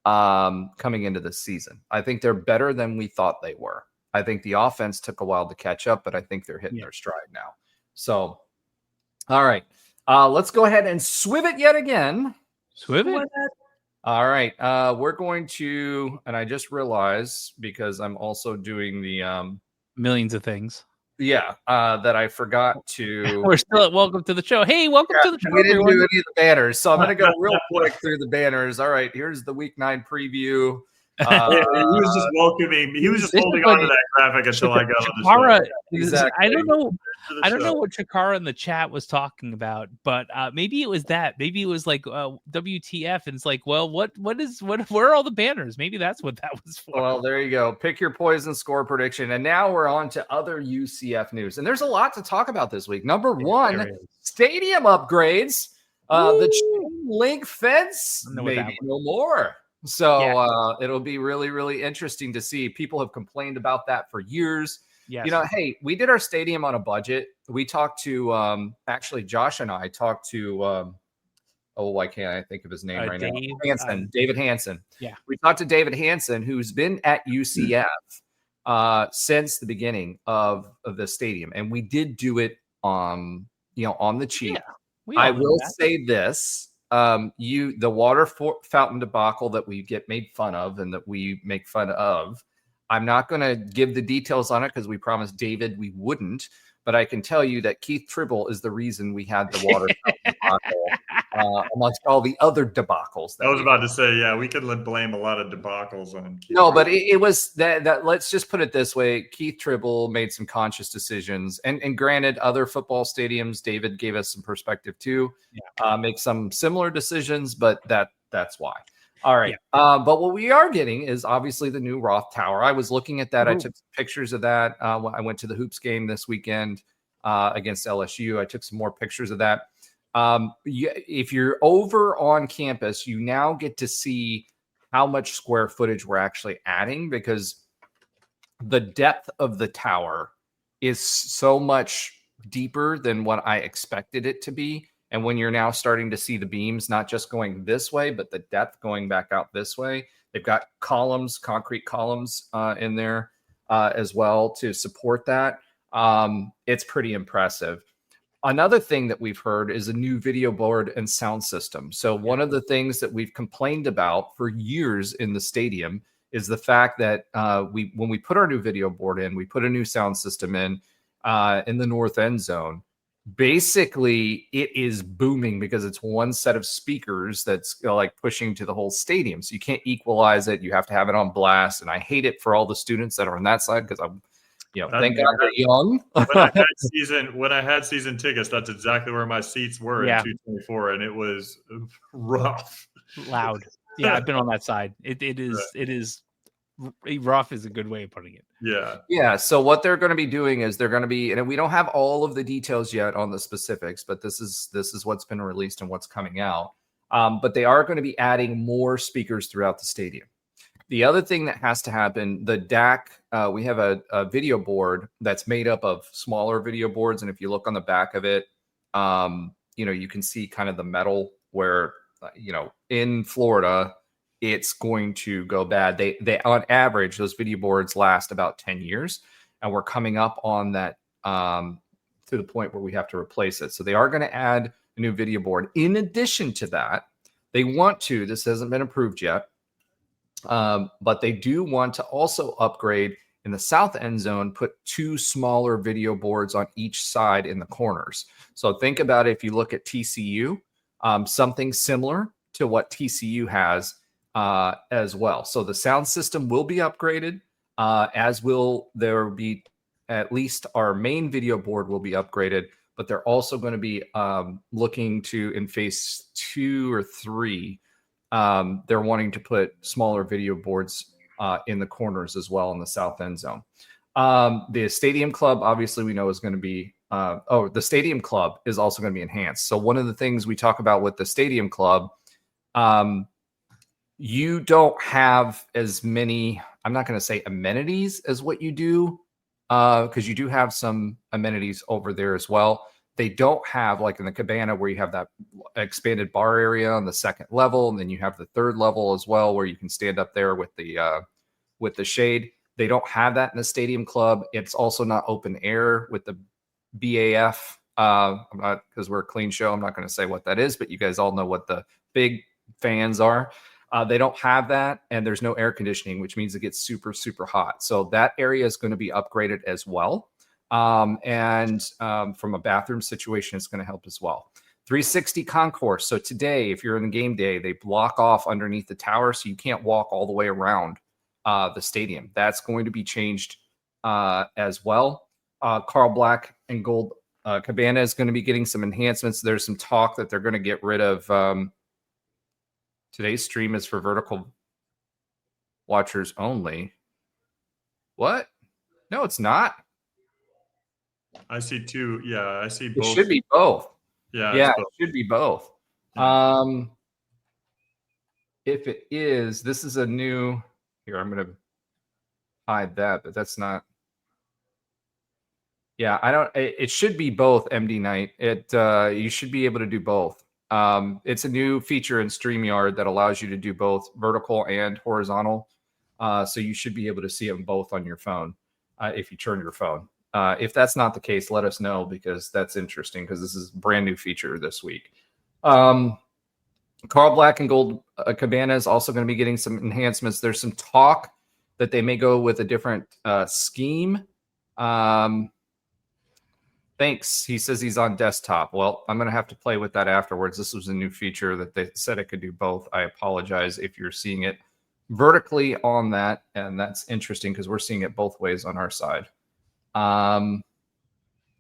coming into this season. I think they're better than we thought they were. I think the offense took a while to catch up, but I think they're hitting their stride now. So, all right. Let's go ahead and swiv it yet again. Swiv it? All right. We're going to, and I just realized because I'm also doing the millions of things. Yeah, that I forgot to. We're still at welcome to the show. Hey, welcome to the show. We didn't do any of the banners, so I'm going to go real quick through the banners. All right, here's the Week 9 preview. He was just welcoming. He was just holding on to that graphic until I got on the show. Exactly. I don't know what Chikara in the chat was talking about, but maybe it was that. Maybe it was like WTF, and it's like, well, what? Where are all the banners? Maybe that's what that was for. Well, there you go. Pick your poison score prediction, and now we're on to other UCF news, and there's a lot to talk about this week. Number one, stadium upgrades. The chain link fence, maybe no more. So it'll be really, really interesting to see. People have complained about that for years. Yes. Hey, we did our stadium on a budget. We talked to actually Josh and I talked to why can't I think of his name right now? David Hansen. Yeah. We talked to David Hansen, who's been at UCF since the beginning of the stadium. And we did do it on the cheap. Yeah, I will say this. The water fountain debacle that we get made fun of and that we make fun of, I'm not going to give the details on it because we promised David we wouldn't, but I can tell you that Keith Tribble is the reason we had the water debacle, amongst all the other debacles. I was about to say, yeah, we could blame a lot of debacles on Keith. No, but it was that. Let's just put it this way: Keith Tribble made some conscious decisions, and granted, other football stadiums, David gave us some perspective too, make some similar decisions, but that's why. All right. Yeah. But what we are getting is obviously the new Roth Tower. I was looking at that. Ooh. I took pictures of that. I went to the Hoops game this weekend against LSU. I took some more pictures of that. If you're over on campus, you now get to see how much square footage we're actually adding, because the depth of the tower is so much deeper than what I expected it to be. And when you're now starting to see the beams, not just going this way, but the depth going back out this way, they've got columns, concrete columns in there as well to support that. It's pretty impressive. Another thing that we've heard is a new video board and sound system. So one of the things that we've complained about for years in the stadium is the fact that when we put our new video board in, we put a new sound system in the north end zone. Basically, it is booming because it's one set of speakers that's like pushing to the whole stadium. So you can't equalize it. You have to have it on blast. And I hate it for all the students that are on that side, because I'm, thank God they're young. when I had season tickets, that's exactly where my seats were in 224, and it was rough, loud. Yeah, I've been on that side. It is rough is a good way of putting it. Yeah. So what they're going to be doing is they're going to be, and we don't have all of the details yet on the specifics, but this is what's been released and what's coming out. But they are going to be adding more speakers throughout the stadium. The other thing that has to happen, the DAC, we have a video board that's made up of smaller video boards. And if you look on the back of it, you can see kind of the metal where, in Florida, it's going to go bad. They on average, those video boards last about 10 years, and we're coming up on that to the point where we have to replace it. So they are going to add a new video board. In addition to that, they want to, this hasn't been approved yet, but they do want to also upgrade in the south end zone, put 2 smaller video boards on each side in the corners. So think about it, if you look at TCU, something similar to what TCU has as well. So the sound system will be upgraded, as will there be, at least our main video board will be upgraded, but they're also going to be looking to, in phase 2 or 3, they're wanting to put smaller video boards in the corners as well in the south end zone. The stadium club, obviously, we know is going to be, the stadium club is also going to be enhanced. So one of the things we talk about with the stadium club, you don't have as many, I'm not going to say amenities as what you do, because you do have some amenities over there as well. They don't have, like in the Cabana, where you have that expanded bar area on the second level, and then you have the third level as well, where you can stand up there with the shade. They don't have that in the stadium club. It's also not open air with the BAF. Because we're a clean show, I'm not going to say what that is, but you guys all know what the big fans are. They don't have that, and there's no air conditioning, which means it gets super, super hot. So that area is going to be upgraded as well. And from a bathroom situation, it's going to help as well. 360 concourse. So today, if you're in the game day, they block off underneath the tower, so you can't walk all the way around the stadium. That's going to be changed as well. Carl Black and Gold Cabana is going to be getting some enhancements. There's some talk that they're going to get rid of. Today's stream is for vertical watchers only. What? No, it's not. I see 2. Yeah, I see both. It should be both. Yeah, it both. should be both. Yeah. If it is, this is a new. Here, I'm going to hide that, but that's not. Yeah, I don't. It should be both. MD Knight. You should be able to do both. It's a new feature in StreamYard that allows you to do both vertical and horizontal. So you should be able to see them both on your phone if you turn your phone. If that's not the case, let us know, because that's interesting, because this is a brand new feature this week. Carl Black and Gold Cabana is also going to be getting some enhancements. There's some talk that they may go with a different scheme. Thanks. He says he's on desktop. Well, I'm going to have to play with that afterwards. This was a new feature that they said it could do both. I apologize if you're seeing it vertically on that, and that's interesting because we're seeing it both ways on our side.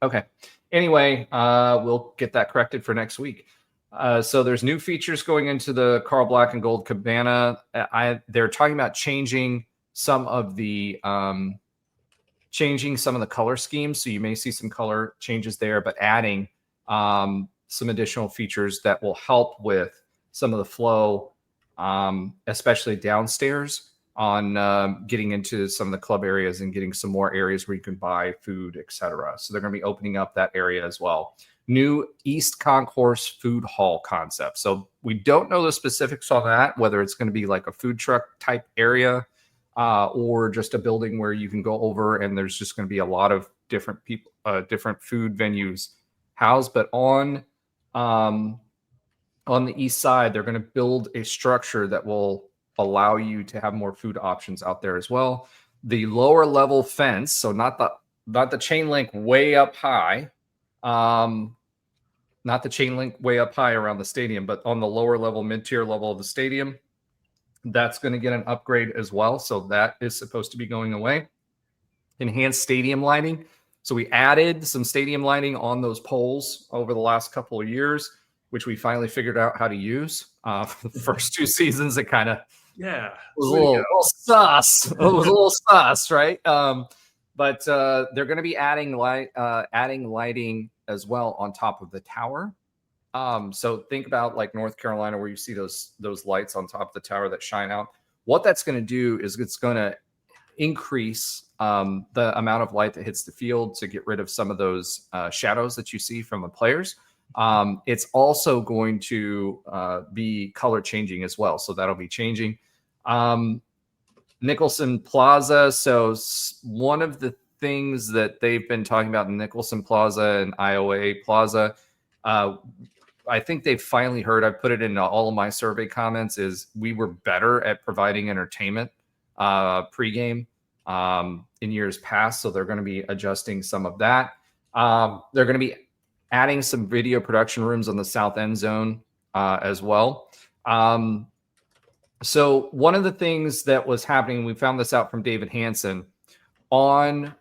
Okay. Anyway, we'll get that corrected for next week. So there's new features going into the Carl Black and Gold Cabana. They're talking about changing some of the color schemes. So you may see some color changes there, but adding some additional features that will help with some of the flow, especially downstairs on getting into some of the club areas and getting some more areas where you can buy food, etc. So they're going to be opening up that area as well. New East Concourse food hall concept. So we don't know the specifics on that, whether it's going to be like a food truck type area or just a building where you can go over and there's just going to be a lot of different people, different food venues housed. But on the east side, they're going to build a structure that will allow you to have more food options out there as well. The lower level fence, so not the chain link way up high, not the chain link way up high around the stadium, but on the lower level, mid-tier level of the stadium, that's going to get an upgrade as well. So that is supposed to be going away. Enhanced stadium lighting. So we added some stadium lighting on those poles over the last couple of years, which we finally figured out how to use. For the first 2 seasons, it kind of was a little sus. It was a little sus, right? But they're going to be adding lighting as well on top of the tower. So think about like North Carolina, where you see those lights on top of the tower that shine out. What that's going to do is it's going to increase the amount of light that hits the field to get rid of some of those shadows that you see from the players. It's also going to be color changing as well. So that'll be changing. Nicholson Plaza. So one of the things that they've been talking about in Nicholson Plaza and IOA Plaza, I think they've finally heard, I put it in all of my survey comments, is we were better at providing entertainment pregame in years past. So they're going to be adjusting some of that. They're going to be adding some video production rooms on the south end zone as well. So one of the things that was happening, we found this out from David Hansen, on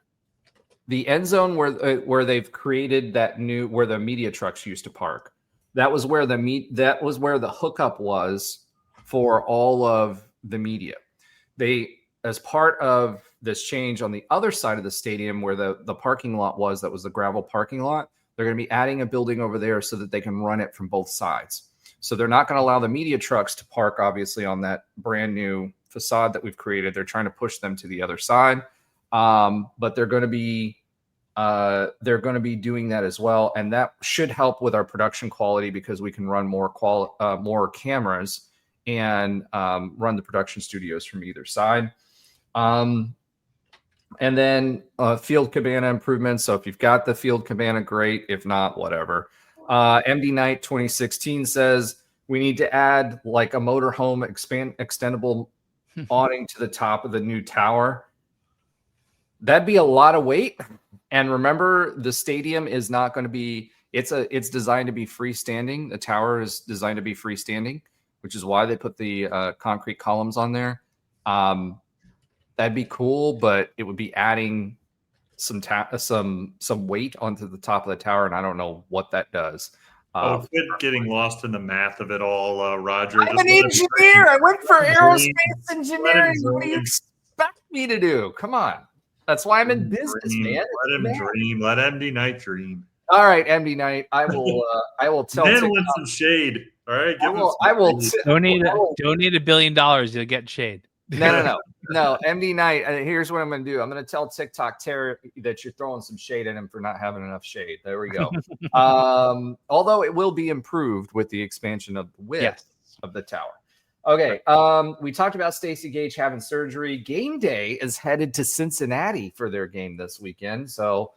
the end zone where they've created that new, where the media trucks used to park. That was where the hookup was for all of the media. They, as part of this change on the other side of the stadium where the parking lot was, that was the gravel parking lot, they're going to be adding a building over there so that they can run it from both sides. So they're not going to allow the media trucks to park, obviously, on that brand new facade that we've created. They're trying to push them to the other side, but they're going to be doing that as well, and that should help with our production quality because we can run more cameras and run the production studios from either side. And then field cabana improvements. So if you've got the field cabana, great. If not, whatever. MD Knight 2016 says we need to add like a motorhome extendable awning to the top of the new tower. That'd be a lot of weight. And remember, the stadium is not going to be, it's designed to be freestanding. The tower is designed to be freestanding, which is why they put the concrete columns on there. That'd be cool, but it would be adding some weight onto the top of the tower, and I don't know what that does. Quit getting lost in the math of it all, Roger. I'm an engineer. I went for aerospace engineering. What do you expect me to do? Come on. That's why I'm in business, man. Let him dream. Let MD Knight dream. All right, MD Knight. I will tell. Man wants some shade. All right. I will donate $1 billion. You'll get shade. No. MD Knight. Here's what I'm going to do. I'm going to tell TikTok Terry that you're throwing some shade at him for not having enough shade. There we go. Although it will be improved with the expansion of the width of the tower. Okay. We talked about Stacey Gage having surgery. Game day is headed to Cincinnati for their game this weekend. So,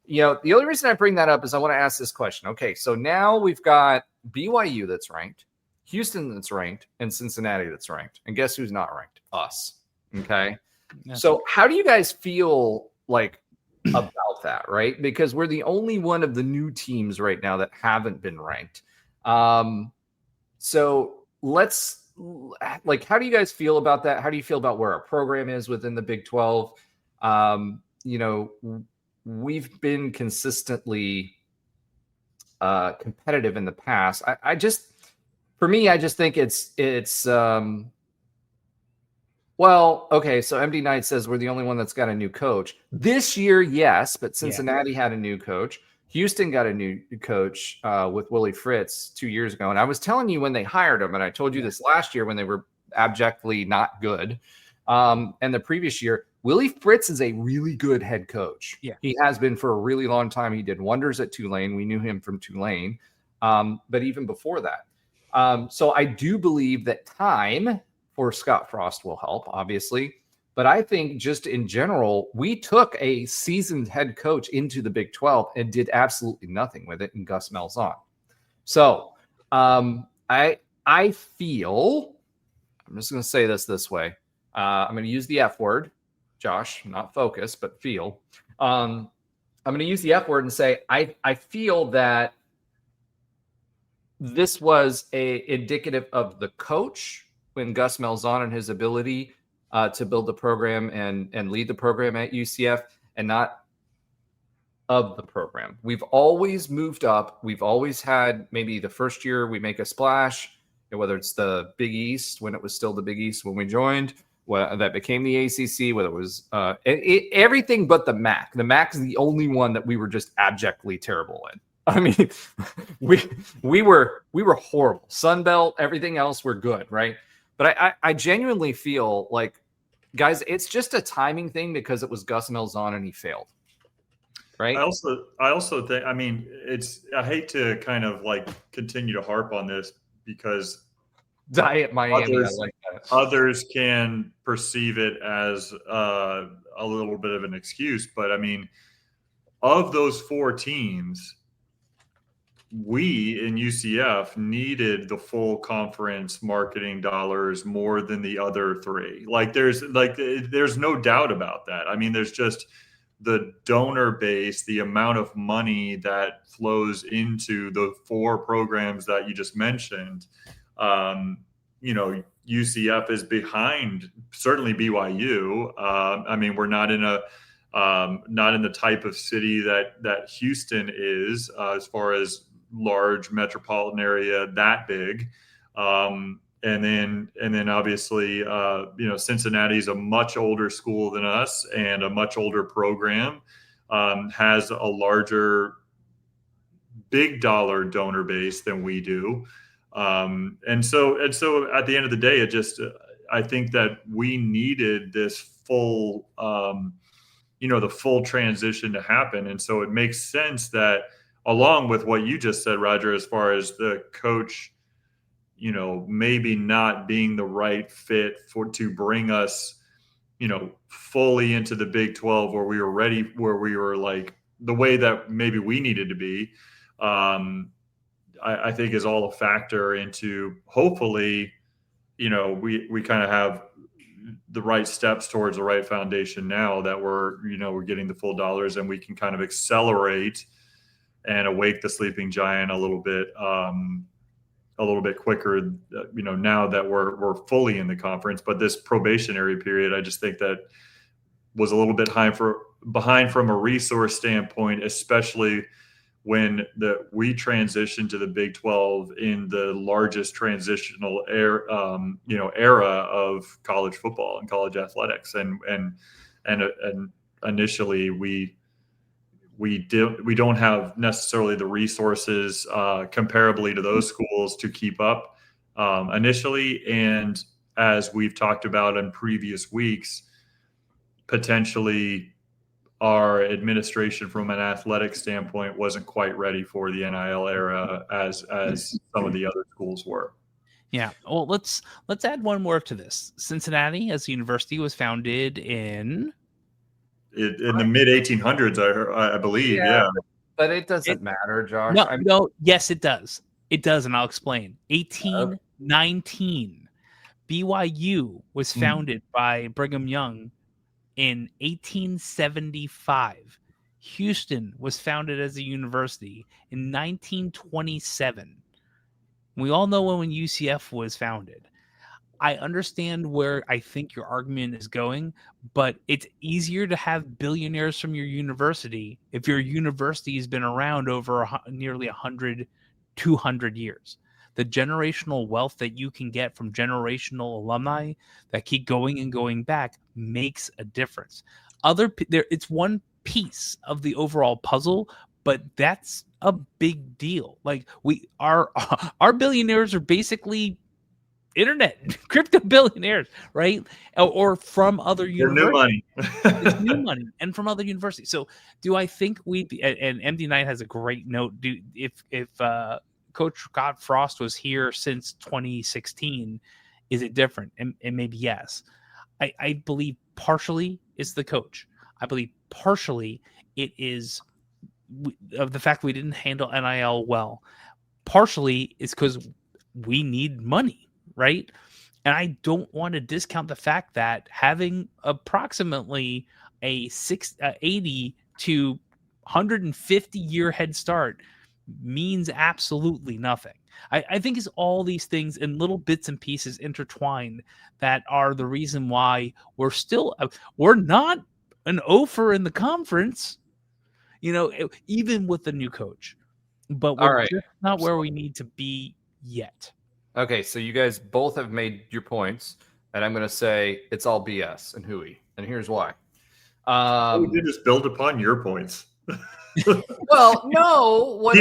the only reason I bring that up is I want to ask this question. Okay. So now we've got BYU that's ranked, Houston that's ranked, and Cincinnati that's ranked. And guess who's not ranked? Us. Okay. Yeah. So how do you guys feel like about help that, right? Because we're the only one of the new teams right now that haven't been ranked. So let's, like, how do you guys feel about that? How do you feel about where our program is within the Big 12? You know, we've been consistently competitive in the past. I just think it's well, okay, so MD Knight says we're the only one that's got a new coach. This year, yes, but Cincinnati had a new coach. Houston got a new coach with Willie Fritz 2 years ago. And I was telling you when they hired him, and I told you this last year when they were abjectly not good. And the previous year, Willie Fritz is a really good head coach. Yeah. He has been for a really long time. He did wonders at Tulane. We knew him from Tulane. But even before that. So I do believe that time for Scott Frost will help, obviously. But I think just in general, we took a seasoned head coach into the Big 12 and did absolutely nothing with it in Gus Malzahn. So I feel, I'm just going to say this way. I'm going to use the F word, Josh, not focus, but feel. I'm going to use the F word and say I feel that this was indicative of the coach when Gus Malzahn and his ability to build the program and lead the program at UCF, and not of the program. We've always moved up. We've always had, maybe the first year we make a splash, whether it's the Big East, when it was still the Big East when we joined, that became the ACC, whether it was everything but the MAC. The MAC is the only one that we were just abjectly terrible in. I mean, we were horrible. Sun Belt, everything else we're good, right? But I genuinely feel like, guys, it's just a timing thing because it was Gus Malzahn and he failed, right? I also think, I mean, I hate to kind of like continue to harp on this because Diet Miami, I like that. Others can perceive it as a little bit of an excuse, but I mean, of those 4 teams, we in UCF needed the full conference marketing dollars more than the other 3. There's no doubt about that. I mean, there's just the donor base, the amount of money that flows into the 4 programs that you just mentioned. You know, UCF is behind certainly BYU. I mean, we're not in the type of city that Houston is as far as large metropolitan area that big, and then obviously you know, Cincinnati's a much older school than us and a much older program, has a larger big dollar donor base than we do, and so at the end of the day, it just I think that we needed this full you know, the full transition to happen, and so it makes sense that, along with what you just said, Roger, as far as the coach, you know, maybe not being the right fit to bring us, you know, fully into the Big 12 where we were ready, where we were like the way that maybe we needed to be, I think is all a factor into, hopefully, you know, we kind of have the right steps towards the right foundation now that we're getting the full dollars, and we can kind of accelerate and awake the sleeping giant a little bit quicker, you know, now that we're fully in the conference. But this probationary period, I just think that was a little bit behind from a resource standpoint, especially when we transitioned to the Big 12 in the largest transitional era of college football and college athletics, and initially we don't have necessarily the resources comparably to those schools to keep up initially. And as we've talked about in previous weeks, potentially our administration from an athletic standpoint wasn't quite ready for the NIL era as some of the other schools were. Yeah. Well, let's add one more to this. Cincinnati as a university was founded in the mid 1800s, I believe. Yeah. But it doesn't matter, Josh. No. Yes, it does. It does, and I'll explain. 1819. BYU was founded by Brigham Young in 1875. Houston was founded as a university in 1927. We all know when UCF was founded. I understand where I think your argument is going, but it's easier to have billionaires from your university if your university has been around over nearly 100, 200 years. The generational wealth that you can get from generational alumni that keep going and going back makes a difference. It's one piece of the overall puzzle, but that's a big deal. Like our billionaires are basically internet crypto billionaires, right? Or from other universities. New money. It's new money and from other universities. So do I think and MD Knight has a great note. If Coach Scott Frost was here since 2016, is it different? And maybe yes. I believe partially it's the coach. I believe partially it is of the fact we didn't handle NIL well. Partially it's because we need money, right? And I don't want to discount the fact that having approximately a 80 to 150 year head start means absolutely nothing. I think it's all these things in little bits and pieces intertwined that are the reason why we're not an offer in the conference, even with the new coach, but we're just not where we need to be yet. Okay, so you guys both have made your points, and I'm going to say it's all BS and hooey, and here's why. We did just build upon your points. Well, no.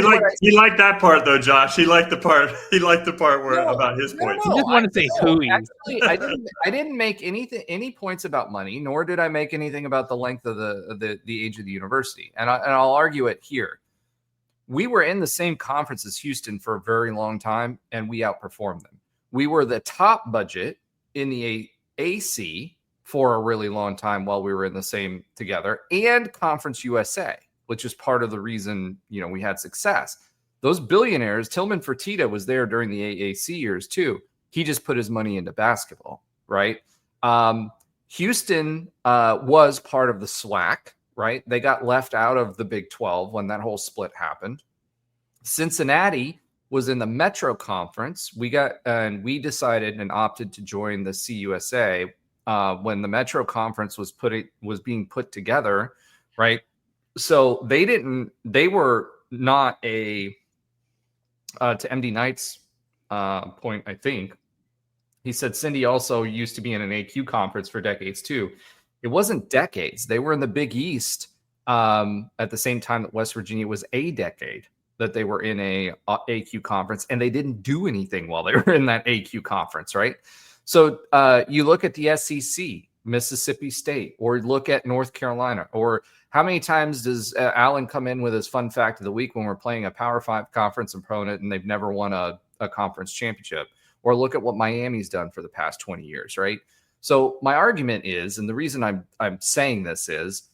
He liked that part though, Josh. He liked the part. He liked the part where about his points. I just want to say hooey. Actually, I didn't make any points about money, nor did I make anything about the length of the age of the university, and I'll argue it here. We were in the same conference as Houston for a very long time, and we outperformed them. We were the top budget in the AC for a really long time while we were in the same together, and Conference USA, which is part of the reason, we had success. Those billionaires, Tillman Fertitta was there during the AAC years too. He just put his money into basketball, right? Houston was part of the SWAC, right? They got left out of the Big 12 when that whole split happened. Cincinnati was in the Metro Conference. We decided and opted to join the CUSA when the Metro Conference was being put together, right? So they were not to MD Knight's point, I think. He said Cindy also used to be in an AQ conference for decades too. It wasn't decades. They were in the Big East at the same time that West Virginia was a decade that they were in a AQ conference, and they didn't do anything while they were in that AQ conference, right? So you look at the SEC, Mississippi State, or look at North Carolina, or how many times does Alan come in with his fun fact of the week when we're playing a Power 5 conference opponent and they've never won a conference championship? Or look at what Miami's done for the past 20 years, right? So my argument is, and the reason I'm saying this is,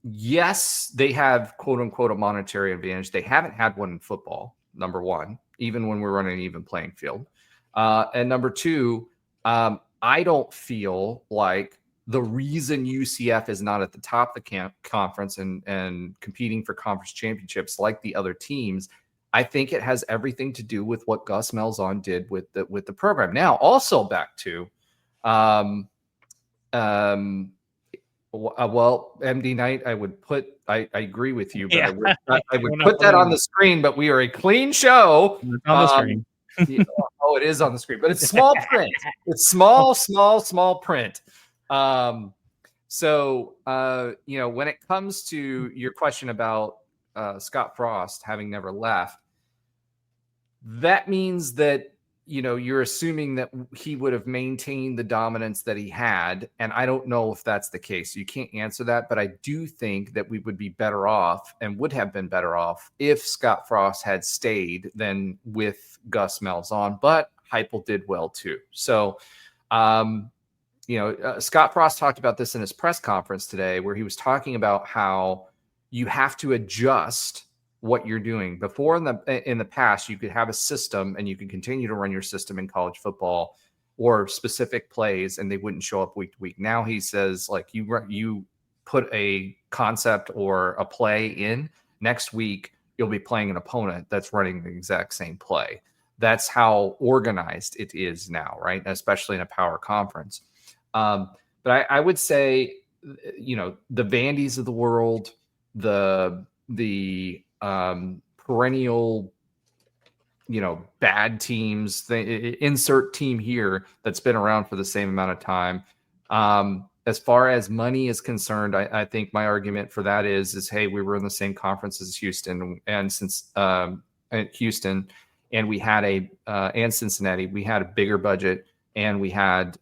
yes, they have quote unquote a monetary advantage. They haven't had one in football, number one, even when we're running an even playing field. And number two, I don't feel like the reason UCF is not at the top of the conference and competing for conference championships like the other teams, I think it has everything to do with what Gus Malzahn did with the program. Now, also back to, well, MD Knight, I agree with you, but I would put that on the screen, but we are a clean show. It's on the screen. Oh, it is on the screen, but it's small print. It's small print. So, when it comes to your question about Scott Frost having never left, that means that, you're assuming that he would have maintained the dominance that he had. And I don't know if that's the case. You can't answer that, but I do think that we would be better off and would have been better off if Scott Frost had stayed than with Gus Malzahn, but Heupel did well too. So, Scott Frost talked about this in his press conference today, where he was talking about how you have to adjust what you're doing. Before in the past, you could have a system and you could continue to run your system in college football or specific plays and they wouldn't show up week to week. Now he says, like, you put a concept or a play in, next week you'll be playing an opponent that's running the exact same play. That's how organized it is now, right? Especially in a power conference. But I would say, the Vandies of the world, the perennial, bad teams, insert team here that's been around for the same amount of time. As far as money is concerned, I think my argument for that is, hey, we were in the same conference as Houston, and since Houston, and we had and Cincinnati, we had a bigger budget, and we had,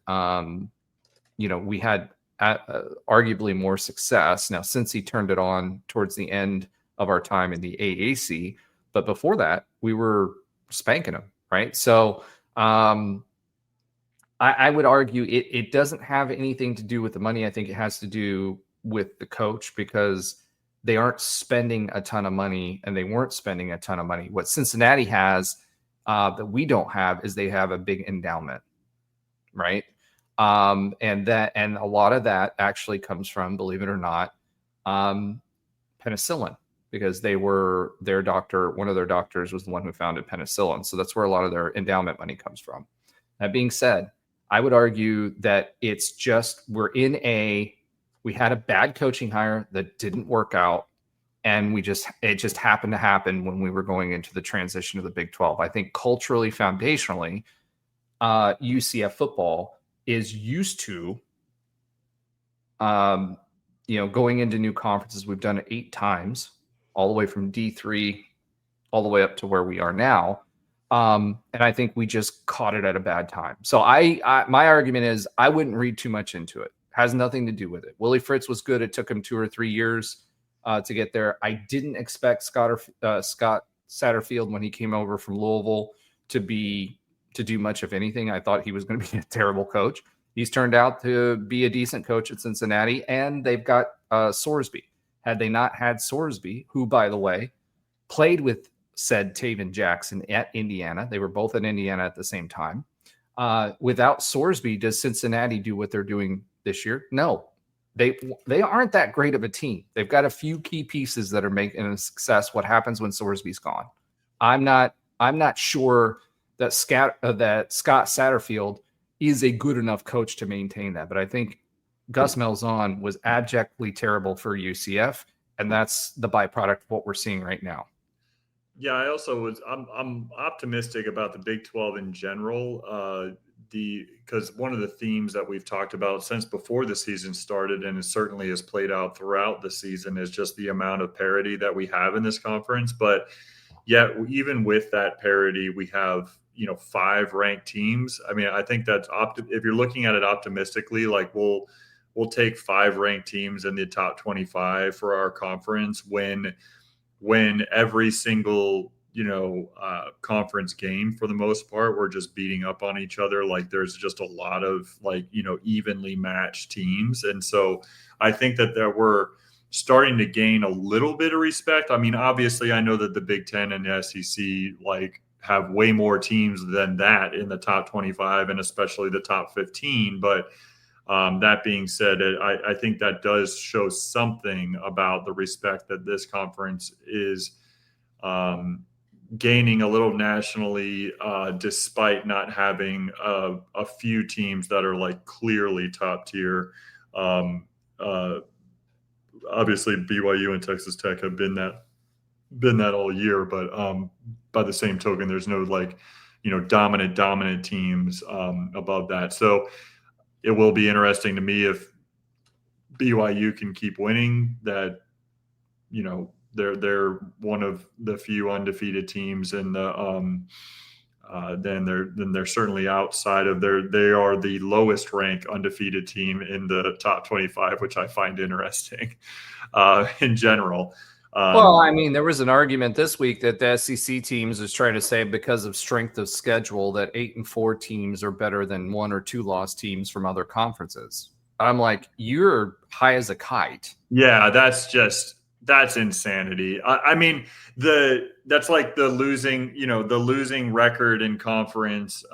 we had arguably more success. Now, since he turned it on towards the end of our time in the AAC, but before that, we were spanking them, right? So I would argue it doesn't have anything to do with the money. I think it has to do with the coach, because they aren't spending a ton of money, and they weren't spending a ton of money. What Cincinnati has that we don't have is they have a big endowment, right? And a lot of that actually comes from, believe it or not, penicillin, because their doctor, one of their doctors was the one who founded penicillin. So that's where a lot of their endowment money comes from. That being said, I would argue that it's just, we had a bad coaching hire that didn't work out. And it just happened to happen when we were going into the transition to the Big 12. I think culturally, foundationally, UCF football is used to, going into new conferences. We've done it 8 times, all the way from D3, all the way up to where we are now. And I think we just caught it at a bad time. So my argument is, I wouldn't read too much into it. Has nothing to do with it. Willie Fritz was good. It took him 2 or 3 years to get there. I didn't expect Scott Satterfield, when he came over from Louisville, to do much of anything. I thought he was going to be a terrible coach. He's turned out to be a decent coach at Cincinnati, and they've got Sorsby. Had they not had Sorsby, who, by the way, played with said Taven Jackson at Indiana, they were both in Indiana at the same time. Without Sorsby, does Cincinnati do what they're doing this year? No, they aren't that great of a team. They've got a few key pieces that are making a success. What happens when Sorsby's gone? I'm not sure that Scott Satterfield is a good enough coach to maintain that. But I think Gus Malzahn was abjectly terrible for UCF, and that's the byproduct of what we're seeing right now. Yeah, I'm optimistic about the Big 12 in general. Because one of the themes that we've talked about since before the season started, and it certainly has played out throughout the season, is just the amount of parity that we have in this conference. But yet, even with that parity, we have 5 ranked teams. I mean, I think that's if you're looking at it optimistically, like we'll take 5 ranked teams in the top 25 for our conference when every single conference game, for the most part, we're just beating up on each other. Like there's just a lot of evenly matched teams. And so I think that we're starting to gain a little bit of respect. I mean, obviously I know that the Big Ten and the SEC have way more teams than that in the top 25 and especially the top 15. But that being said, I think that does show something about the respect that this conference is gaining a little nationally, despite not having a few teams that are clearly top tier. Obviously, BYU and Texas Tech have been that all year, but by the same token, there's no dominant teams above that. So it will be interesting to me if BYU can keep winning. That they're one of the few undefeated teams, and then they're certainly outside of they are the lowest ranked undefeated team in the top 25, which I find interesting in general. Well, I mean, there was an argument this week that the SEC teams is trying to say because of strength of schedule that 8 and 4 teams are better than 1 or 2 loss teams from other conferences. I'm like, you're high as a kite. Yeah, that's just That's insanity. I mean, that's like the losing record in conference.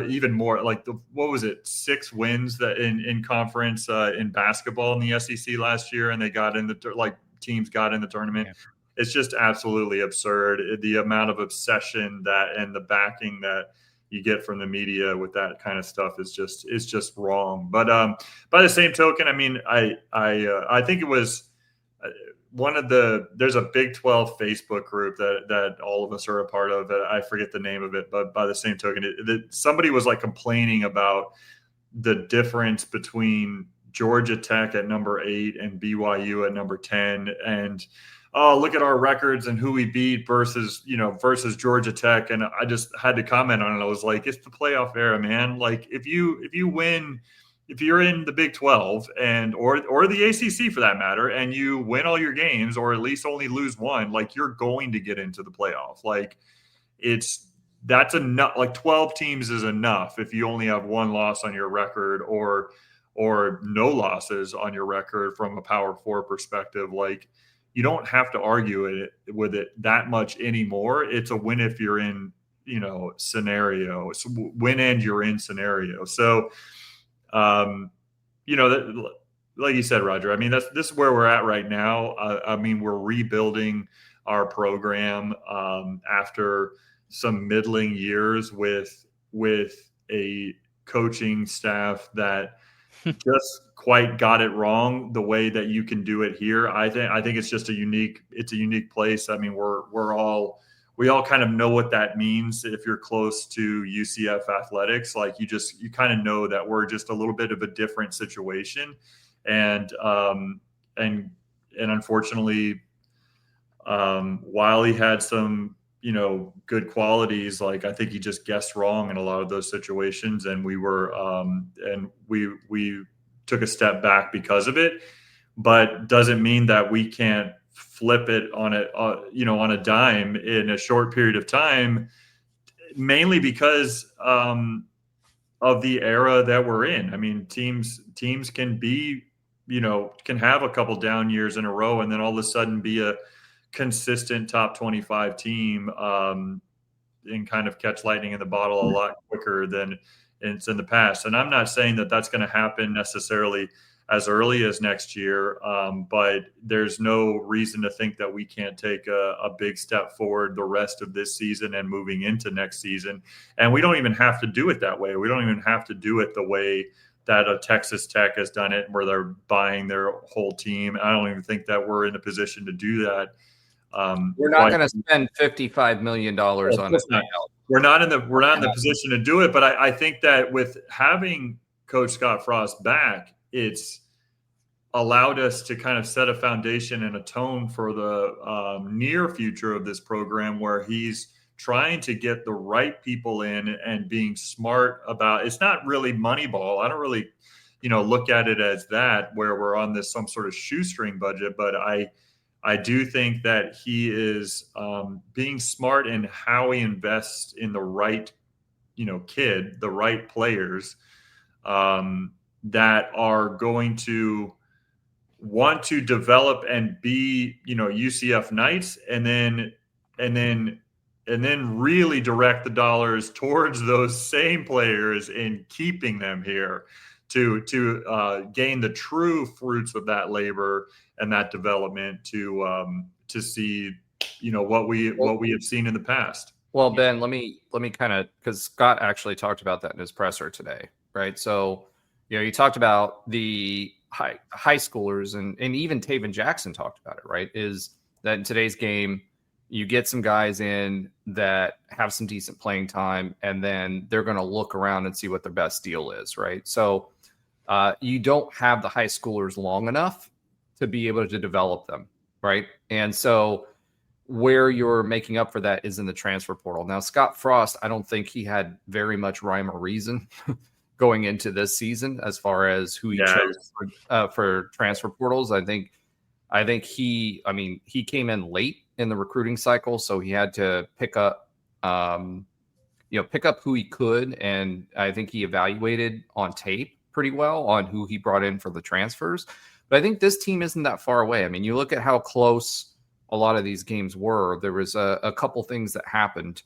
Even more like what was it? 6 wins that in conference in basketball in the SEC last year, and they got in teams got in the tournament. Yeah. It's just absolutely absurd. The amount of obsession and the backing that you get from the media with that kind of stuff is just wrong. But by the same token, I mean, I think it was. There's a Big 12 Facebook group that all of us are a part of. I forget the name of it, but by the same token, somebody was like complaining about the difference between Georgia Tech at number 8 and BYU at number 10. And, oh, look at our records and who we beat versus Georgia Tech. And I just had to comment on it. I was like, it's the playoff era, man. Like if you win, if you're in the Big 12 or the ACC for that matter, and you win all your games or at least only lose one, like you're going to get into the playoff. Like that's enough. Like 12 teams is enough if you only have one loss on your record or no losses on your record from a Power 4 perspective. Like you don't have to argue with it that much anymore. It's a win if you're in, scenario. It's win and you're in scenario. So, like you said, Roger, I mean, this is where we're at right now. I mean, we're rebuilding our program after some middling years with a coaching staff that just quite got it wrong the way that you can do it here. I think it's just a unique place. I mean, we all kind of know what that means if you're close to UCF athletics. Like you kind of know that we're just a little bit of a different situation. And unfortunately, while he had some, good qualities, like I think he just guessed wrong in a lot of those situations. And we took a step back because of it, but doesn't mean that we can't flip it on a dime in a short period of time, mainly because of the era that we're in. I mean, teams can be, can have a couple down years in a row and then all of a sudden be a consistent top 25 team and kind of catch lightning in the bottle a lot quicker than it's in the past. And I'm not saying that that's going to happen necessarily as early as next year. But there's no reason to think that we can't take a big step forward the rest of this season and moving into next season. And we don't even have to do it that way. We don't even have to do it the way that a Texas Tech has done it, where they're buying their whole team. I don't even think that we're in a position to do that. We're not going to spend $55 million on it. We're not in the position to do it. But I think that with having Coach Scott Frost back, it's allowed us to kind of set a foundation and a tone for the near future of this program, where he's trying to get the right people in and being smart about. It's not really Moneyball. I don't really, look at it as that, where we're on some sort of shoestring budget. But I do think that he is being smart in how he invests in the right, the right players that are going to want to develop and be, UCF Knights, and then really direct the dollars towards those same players in keeping them here to gain the true fruits of that labor and that development to see, what we have seen in the past. Well, Ben, let me kind of, because Scott actually talked about that in his presser today, right? So, you talked about the high schoolers, and even Taven Jackson talked about it, right? Is that in today's game, you get some guys in that have some decent playing time, and then they're going to look around and see what their best deal is, right? So you don't have the high schoolers long enough to be able to develop them, right? And so where you're making up for that is in the transfer portal. Now, Scott Frost, I don't think he had very much rhyme or reason going into this season as far as who he chose for transfer portals. I think he came in late in the recruiting cycle, so he had to pick up who he could, and I think he evaluated on tape pretty well on who he brought in for the transfers. But I think this team isn't that far away. I mean, you look at how close a lot of these games were. There was a couple things that happened.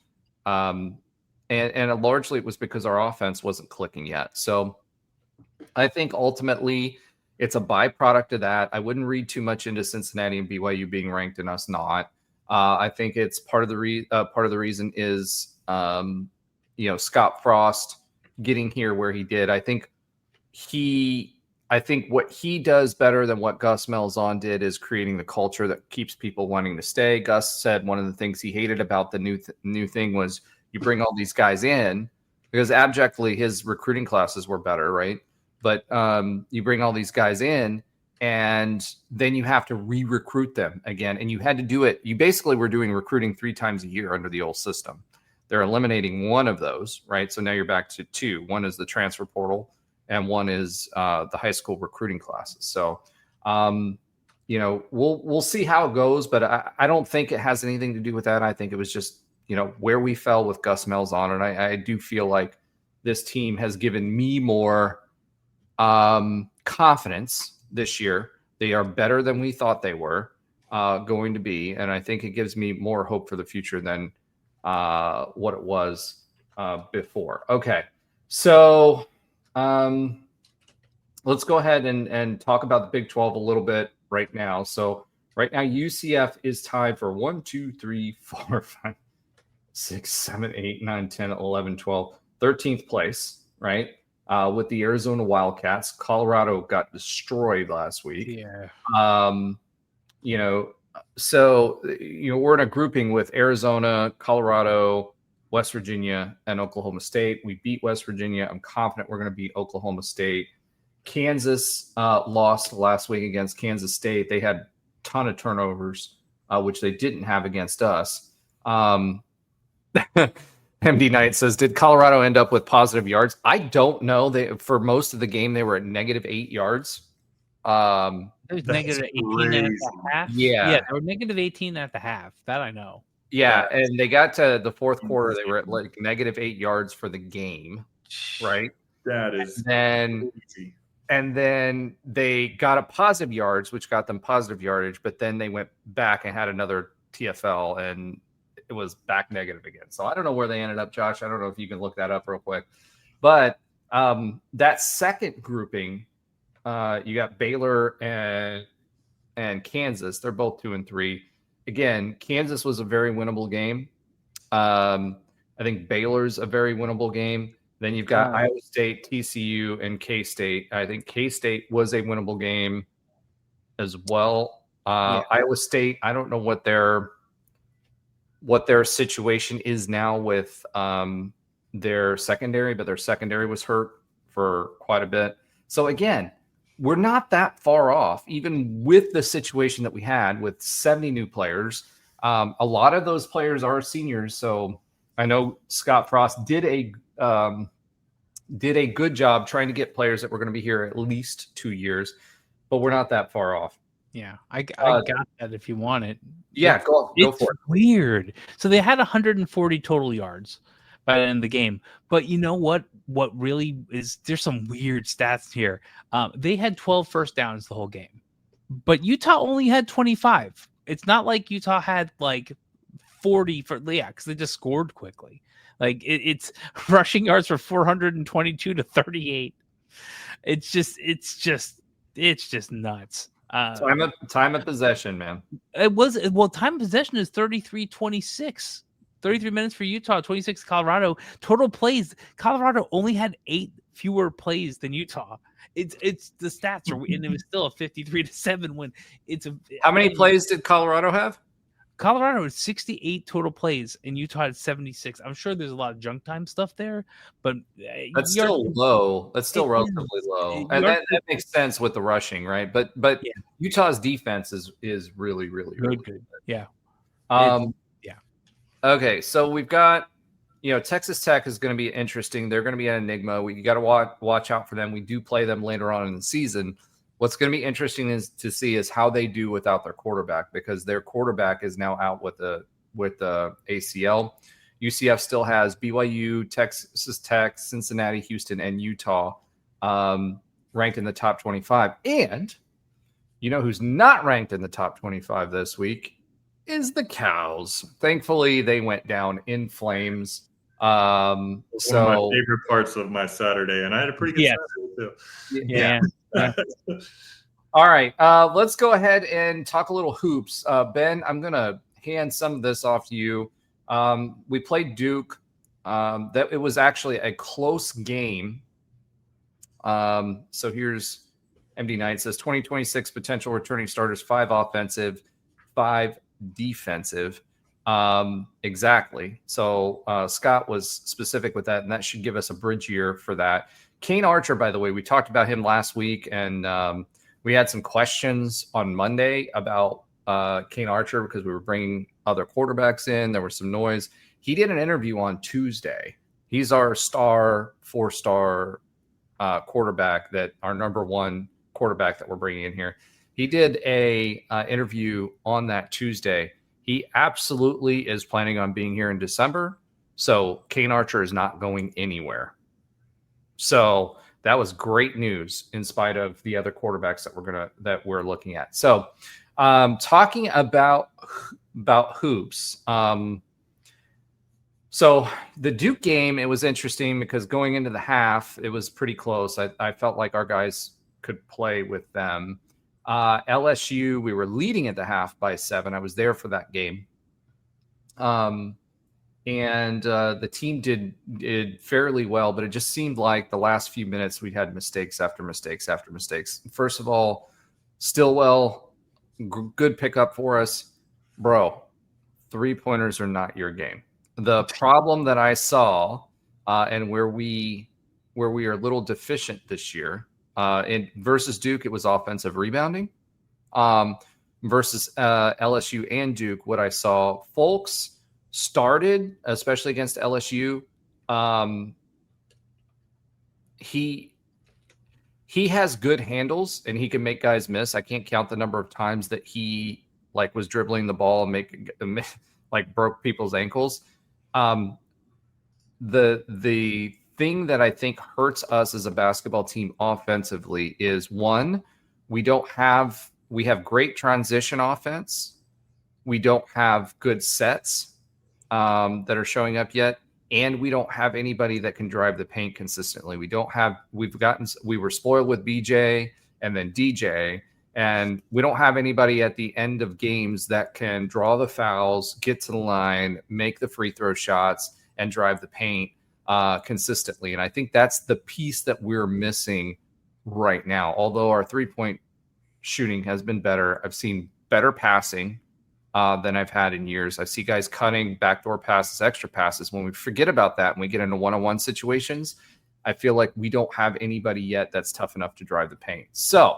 And largely it was because our offense wasn't clicking yet. So I think ultimately it's a byproduct of that. I wouldn't read too much into Cincinnati and BYU being ranked and us not. I think it's part of the reason is Scott Frost getting here where he did. I think what he does better than what Gus Malzahn did is creating the culture that keeps people wanting to stay. Gus said one of the things he hated about the new thing was you bring all these guys in because abjectly his recruiting classes were better, right? But you bring all these guys in and then you have to re-recruit them again. And you had to do it. You basically were doing recruiting 3 times a year under the old system. They're eliminating one of those, right? So now you're back to 2. One is the transfer portal and one is the high school recruiting classes. So, we'll see how it goes, but I don't think it has anything to do with that. I think it was just, where we fell with Gus Malzahn. And I do feel like this team has given me more confidence this year. They are better than we thought they were going to be. And I think it gives me more hope for the future than what it was before. Okay. So let's go ahead and talk about the Big 12 a little bit right now. So right now, UCF is tied for 1, 2, 3, 4, 5, 6, 7, 8, 9, 10, 11, 12, 13th place, right? With the Arizona Wildcats. Colorado got destroyed last week. Yeah. So, we're in a grouping with Arizona, Colorado, West Virginia, and Oklahoma State. We beat West Virginia. I'm confident we're going to beat Oklahoma State. Kansas lost last week against Kansas State. They had a ton of turnovers, which they didn't have against us. MD Knight says, did Colorado end up with positive yards? I don't know. For most of the game, they were at -8 yards. There's negative 18 at the half. Yeah. They were negative 18 at the half. That I know. Yeah, and they got to the fourth quarter. They were at like -8 yards for the game, right? That is crazy. And then they got a positive yards, which got them positive yardage, but then they went back and had another TFL, and it was back negative again. So I don't know where they ended up, Josh. I don't know if you can look that up real quick. But that second grouping, you got Baylor and Kansas. They're both 2 and 3. Again, Kansas was a very winnable game. I think Baylor's a very winnable game. Then you've got Iowa State, TCU, and K-State. I think K-State was a winnable game as well. Iowa State, I don't know what their situation is now with their secondary, but their secondary was hurt for quite a bit. So again, we're not that far off, even with the situation that we had with 70 new players. A lot of those players are seniors. So I know Scott Frost did a good job trying to get players that were going to be here at least 2 years, but we're not that far off. Yeah, I got that if you want it. Yeah, go for it. Weird. So they had 140 total yards by the end of the game. But you know what? What really is, there's some weird stats here. They had 12 first downs the whole game, but Utah only had 25. It's not like Utah had like 40 because they just scored quickly. Like it's rushing yards for 422 to 38. It's just nuts. Time of possession, man. Time of possession is 33-26. 33 minutes for Utah, 26 Colorado. Total plays, Colorado only had 8 fewer plays than Utah. It's the stats are, and it was still a 53-7 win. How many plays did Colorado have? Colorado had 68 total plays, and Utah had 76. I'm sure there's a lot of junk time stuff there, but that's still low. That's still relatively low, and that makes sense with the rushing, right? But yeah. Utah's defense is really, really, really good. Yeah. Okay, so we've got, Texas Tech is going to be interesting. They're going to be an enigma. We got to watch out for them. We do play them later on in the season. What's going to be interesting to see how they do without their quarterback, because their quarterback is now out with the ACL. UCF still has BYU, Texas Tech, Cincinnati, Houston, and Utah ranked in the top 25. And you know who's not ranked in the top 25 this week is the Cows. Thankfully, they went down in flames. One of my favorite parts of my Saturday, and I had a pretty good Saturday too. Yeah. All right, let's go ahead and talk a little hoops. Ben, I'm going to hand some of this off to you. We played Duke. That it was actually a close game. So here's MD Knight says 2026 potential returning starters, 5 offensive, 5 defensive. Exactly. So Scott was specific with that, and that should give us a bridge year for that. Kane Archer, by the way, we talked about him last week, and we had some questions on Monday about Kane Archer because we were bringing other quarterbacks in. There was some noise. He did an interview on Tuesday. He's our 4-star quarterback, that our number 1 quarterback that we're bringing in here. He did a interview on that Tuesday. He absolutely is planning on being here in December. So Kane Archer is not going anywhere. So that was great news in spite of the other quarterbacks that we're looking at. So talking about hoops. So the Duke game, it was interesting because going into the half, it was pretty close. I felt like our guys could play with them. LSU, we were leading at the half by 7. I was there for that game. And the team did fairly well, but it just seemed like the last few minutes we had mistakes after mistakes after mistakes. First of all, Stillwell, good pickup for us. Bro, 3-pointers are not your game. The problem that I saw and where we are a little deficient this year, in versus Duke, it was offensive rebounding. Versus LSU and Duke, what I saw, Folks started, especially against LSU. He has good handles and he can make guys miss. I can't count the number of times that he was dribbling the ball and broke people's ankles. The thing that I think hurts us as a basketball team offensively is, one, we have great transition offense. We don't have good sets that are showing up yet. And we don't have anybody that can drive the paint consistently. We were spoiled with BJ and then DJ, and we don't have anybody at the end of games that can draw the fouls, get to the line, make the free throw shots, and drive the paint consistently. And I think that's the piece that we're missing right now. Although our 3-point shooting has been better, I've seen better passing than I've had in years. I see guys cutting backdoor passes, extra passes. When we forget about that and we get into one-on-one situations, I feel like we don't have anybody yet that's tough enough to drive the paint. So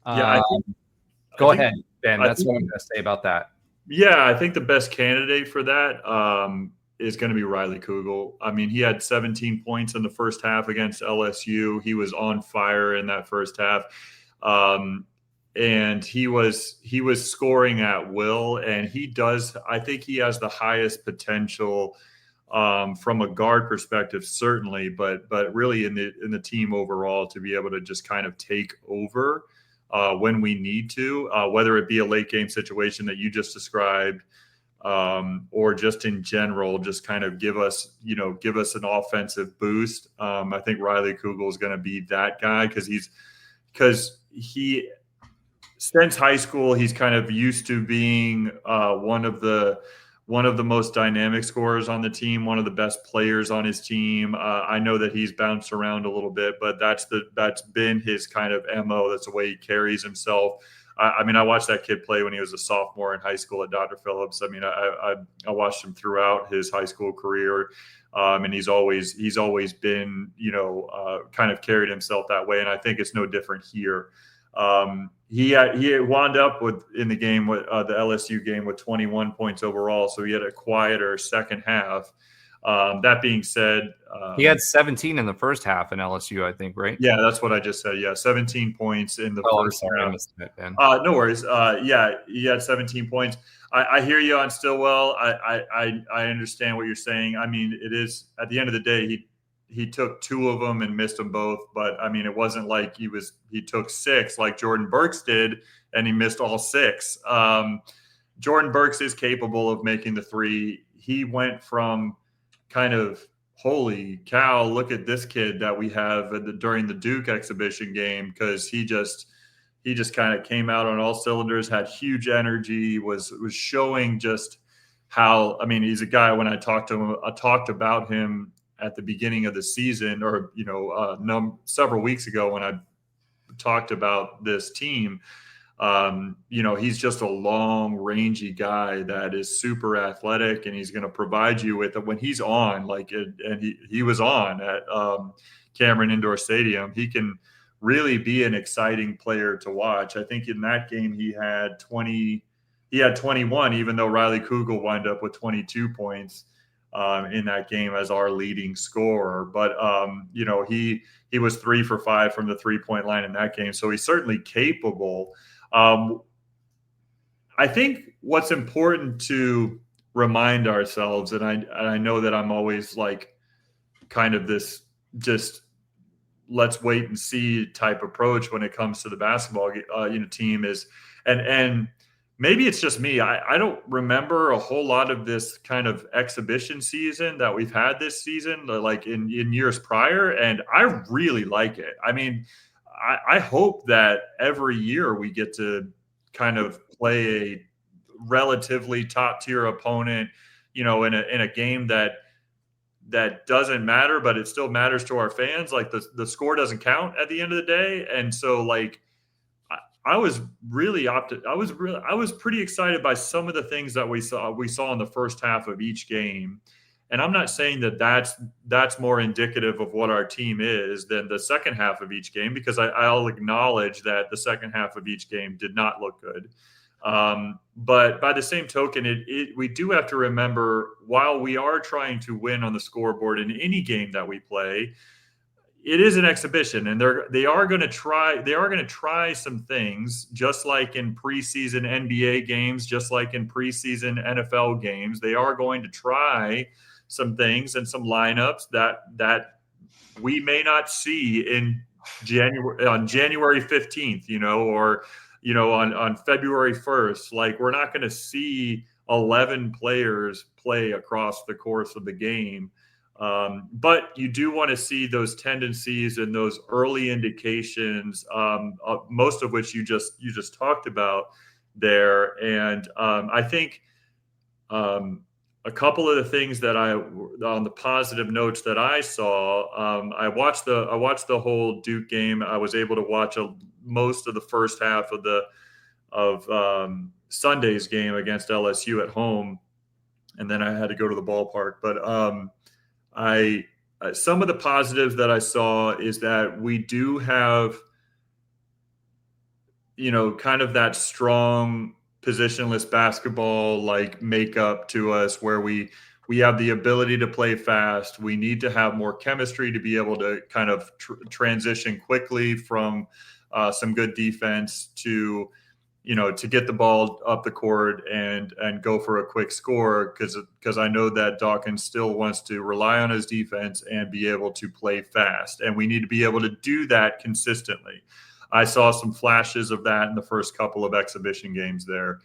go ahead, Ben. That's what I'm going to say about that. Yeah, I think the best candidate for that is going to be Riley Kugel. I mean, he had 17 points in the first half against LSU. He was on fire in that first half. And he was scoring at will, and I think he has the highest potential from a guard perspective, certainly, but really in the team overall, to be able to just kind of take over when we need to, whether it be a late game situation that you just described, or just in general, just kind of give us an offensive boost. I think Riley Kugel is going to be that guy because he since high school, he's kind of used to being one of the most dynamic scorers on the team, one of the best players on his team. I know that he's bounced around a little bit, but that's been his kind of MO. That's the way he carries himself. I mean, I watched that kid play when he was a sophomore in high school at Dr. Phillips. I mean, I watched him throughout his high school career, and he's always been, kind of carried himself that way. And I think it's no different here. He wound up in the game with the LSU game with 21 points overall. So he had a quieter second half. That being said, he had 17 in the first half in LSU, I think, right? Yeah, that's what I just said. Yeah, 17 points in the first half. I missed it, Ben. No worries. Yeah, he had 17 points. I hear you on Stillwell. I understand what you're saying. I mean, it is at the end of the day, he took 2 of them and missed them both. But I mean, it wasn't like he took 6 like Jordan Burks did and he missed all 6. Jordan Burks is capable of making the 3. He went from kind of, holy cow, look at this kid that we have during the Duke exhibition game, because he just kind of came out on all cylinders, had huge energy, was showing just how, I mean, he's a guy, when I talked about him at the beginning of the season, or, several weeks ago when I talked about this team, he's just a long, rangy guy that is super athletic, and he's going to provide you with it when he's on. And he was on at Cameron Indoor Stadium. He can really be an exciting player to watch. I think in that game he had 21, even though Riley Kugel wound up with 22 points in that game as our leading scorer. But he was 3 for 5 from the 3-point line in that game, so he's certainly capable. I think what's important to remind ourselves, and I know that I'm always like kind of this just let's wait and see type approach when it comes to the basketball team is, and maybe it's just me. I don't remember a whole lot of this kind of exhibition season that we've had this season, like in years prior, and I really like it. I mean, I hope that every year we get to kind of play a relatively top tier opponent, in a game that doesn't matter, but it still matters to our fans. Like the score doesn't count at the end of the day. And so like, I was really I was pretty excited by some of the things that we saw in the first half of each game. And I'm not saying that that's more indicative of what our team is than the second half of each game, because I'll acknowledge that the second half of each game did not look good. But by the same token, we do have to remember, while we are trying to win on the scoreboard in any game that we play, it is an exhibition, and they are going to try some things, just like in preseason NBA games, just like in preseason NFL games. They are going to try some things and some lineups that we may not see on January 15th, or on February 1st. Like, we're not going to see 11 players play across the course of the game. But you do want to see those tendencies and those early indications, most of which you just talked about there. And I think a couple of the things that on the positive notes that I saw, I watched the whole Duke game. I was able to watch most of the first half of Sunday's game against LSU at home, and then I had to go to the ballpark. But some of the positives that I saw is that we do have, kind of that strong positionless basketball like makeup to us, where we have the ability to play fast. We need to have more chemistry to be able to kind of transition quickly from some good defense to get the ball up the court and go for a quick score, because I know that Dawkins still wants to rely on his defense and be able to play fast, and we need to be able to do that consistently. I saw some flashes of that in the first couple of exhibition games there.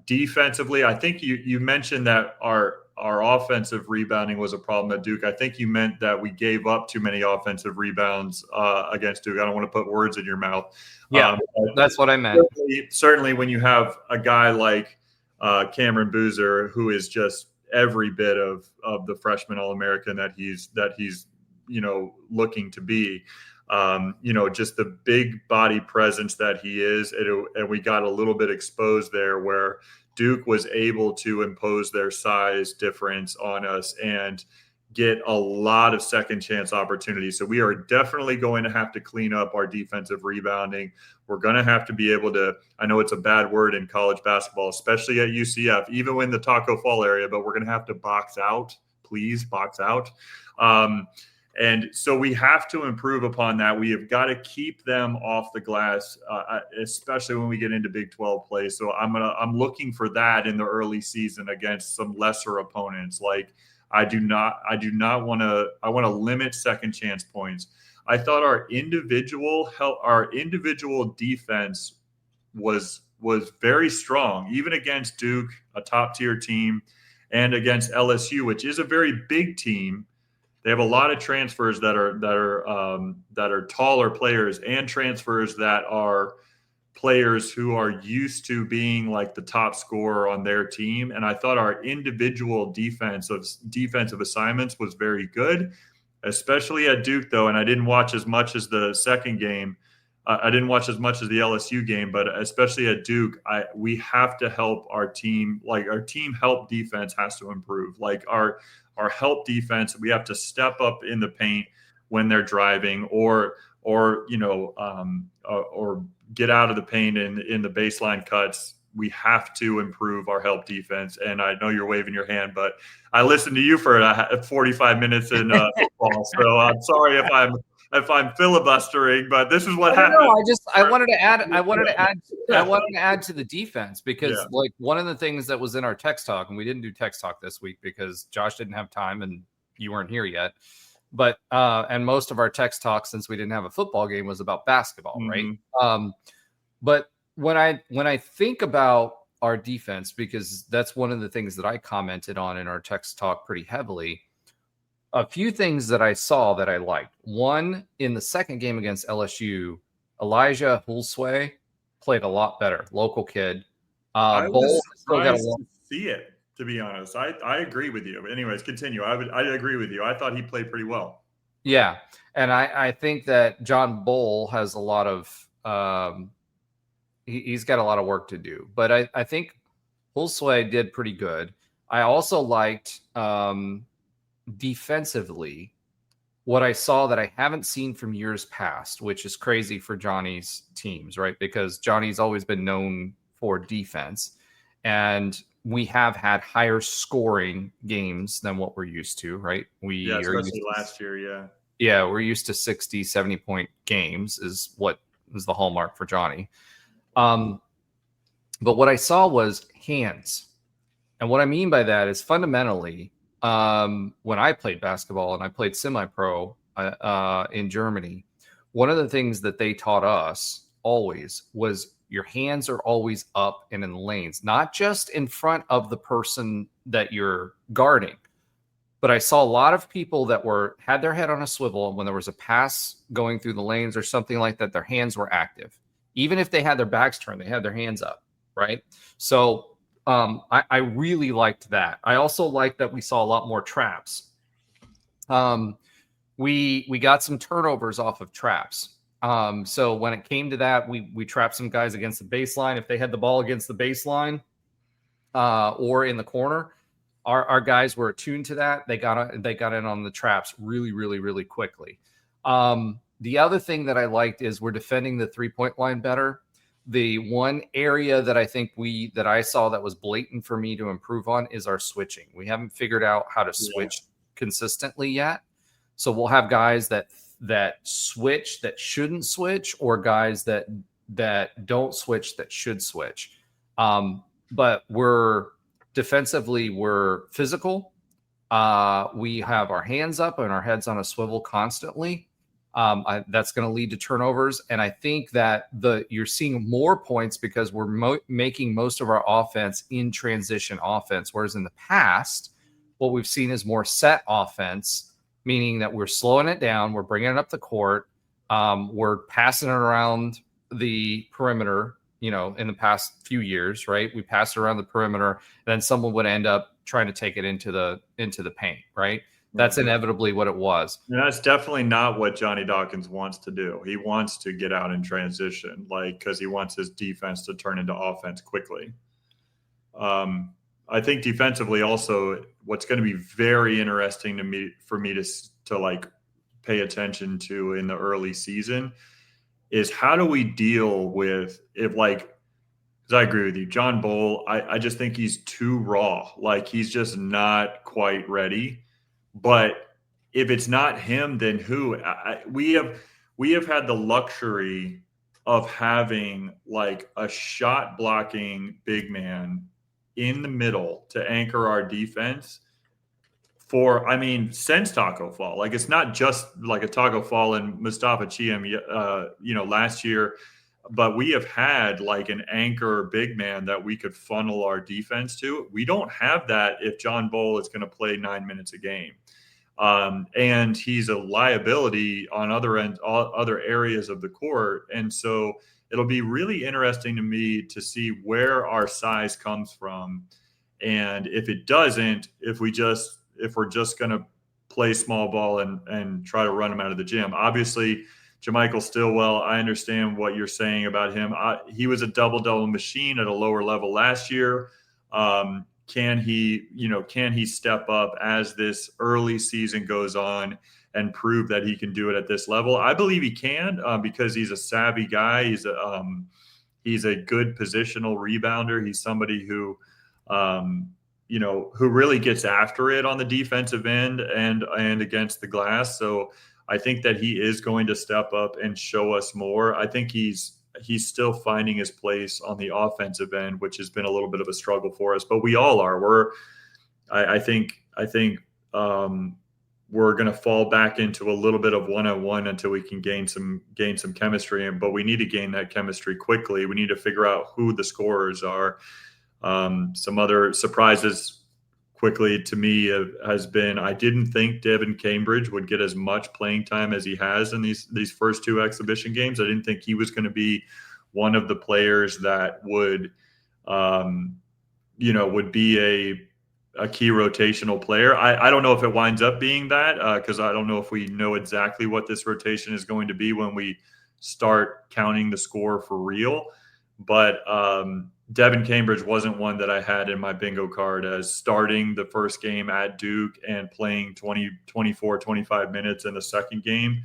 Defensively, I think you mentioned that our offensive rebounding was a problem at Duke. I think you meant that we gave up too many offensive rebounds against Duke. I don't want to put words in your mouth. Yeah, that's what I meant. Certainly when you have a guy like Cameron Boozer, who is just every bit of the freshman All-American that he's looking to be. Just the big body presence that he is. And we got a little bit exposed there, where Duke was able to impose their size difference on us and get a lot of second chance opportunities. So we are definitely going to have to clean up our defensive rebounding. We're going to have to be able to, I know it's a bad word in college basketball, especially at UCF, even in the Taco Fall area, but we're going to have to box out. Please box out. And so we have to improve upon that. We have got to keep them off the glass, especially when we get into Big 12 play. So I'm looking for that in the early season against some lesser opponents. Like, I want to limit second chance points. I thought our individual defense was very strong, even against Duke, a top tier team, and against LSU, which is a very big team. They have a lot of transfers that are taller players, and transfers that are players who are used to being like the top scorer on their team. And I thought our individual defensive assignments was very good, especially at Duke, though. And I didn't watch as much as the second game. I didn't watch as much as the LSU game, but especially at Duke, we have to help our team. Like, our team help defense has to improve. Like, our help defense, we have to step up in the paint when they're driving, or get out of the paint in the baseline cuts. We have to improve our help defense. And I know you're waving your hand, but I listened to you for 45 minutes in football. So I'm sorry if I'm filibustering, but this is what happened. No, I wanted to add to the defense, because like, one of the things that was in our text talk, and we didn't do text talk this week because Josh didn't have time and you weren't here yet. But and most of our text talk, since we didn't have a football game, was about basketball, right? But when I think about our defense, because that's one of the things that I commented on in our text talk pretty heavily, a few things that I saw that I liked. One, in the second game against LSU, Elijah Hulsway played a lot better. Local kid. I was surprised to see it, to be honest. I agree with you. But anyways, continue. I agree with you. I thought he played pretty well. Yeah. And I think that John Bull has a lot of he's got a lot of work to do. But I think Hulsway did pretty good. I also liked defensively what I saw that I haven't seen from years past, which is crazy for Johnny's teams, right? Because Johnny's always been known for defense, and we have had higher scoring games than what we're used to, right? Especially last year. Yeah, we're used to 60, 70 point games is what is the hallmark for Johnny. But what I saw was hands. And what I mean by that is, fundamentally, when I played basketball and I played semi-pro in Germany, one of the things that they taught us always was your hands are always up and in the lanes, not just in front of the person that you're guarding. But I saw a lot of people that had their head on a swivel, and when there was a pass going through the lanes or something like that, their hands were active. Even if they had their backs turned, they had their hands up, right? So I really liked that. I also liked that we saw a lot more traps. We got some turnovers off of traps. So when it came to that, we trapped some guys against the baseline. If they had the ball against the baseline or in the corner, our guys were attuned to that. They got in on the traps really, really, really quickly. The other thing that I liked is we're defending the 3-point line better. The one area that I think that I saw that was blatant for me to improve on is our switching. We haven't figured out how to switch consistently yet. So we'll have guys that switch that shouldn't switch, or guys that don't switch that should switch. But defensively, we're physical. We have our hands up and our heads on a swivel constantly. That's going to lead to turnovers. And I think that you're seeing more points because we're making most of our offense in transition offense. Whereas in the past, what we've seen is more set offense, meaning that we're slowing it down. We're bringing it up the court. We're passing it around the perimeter, in the past few years, right? We passed it around the perimeter, and then someone would end up trying to take it into the paint, right? That's inevitably what it was. And that's definitely not what Johnny Dawkins wants to do. He wants to get out in transition, because he wants his defense to turn into offense quickly. I think defensively also, what's going to be very interesting for me to pay attention to in the early season is how do we deal with because I agree with you, John Bull, I just think he's too raw. He's just not quite ready. But if it's not him, then who? We have had the luxury of having a shot blocking big man in the middle to anchor our defense since Taco Fall. Like, it's not just like a Taco Fall and Mustafa Chiam, last year, but we have had like an anchor big man that we could funnel our defense to. We don't have that if John Bull is going to play 9 minutes a game. And he's a liability on other areas of the court. And so it'll be really interesting to me to see where our size comes from. And if it doesn't, if we're just going to play small ball and try to run him out of the gym. Obviously, JaMychal Stillwell, I understand what you're saying about him. He was a double-double machine at a lower level last year. Can he step up as this early season goes on and prove that he can do it at this level? I believe he can, because he's a savvy guy. He's a good positional rebounder. He's somebody who really gets after it on the defensive end and against the glass. So I think that he is going to step up and show us more. I think he's still finding his place on the offensive end, which has been a little bit of a struggle for us, but we all are. I think we're going to fall back into a little bit of one-on-one until we can gain some chemistry. But we need to gain that chemistry quickly. We need to figure out who the scorers are. Some other surprises quickly to me has been, I didn't think Devin Cambridge would get as much playing time as he has in these first two exhibition games. I didn't think he was going to be one of the players that would be a key rotational player. I don't know if it winds up being that, because I don't know if we know exactly what this rotation is going to be when we start counting the score for real. But Devin Cambridge wasn't one that I had in my bingo card as starting the first game at Duke and playing 24, 25 minutes in the second game.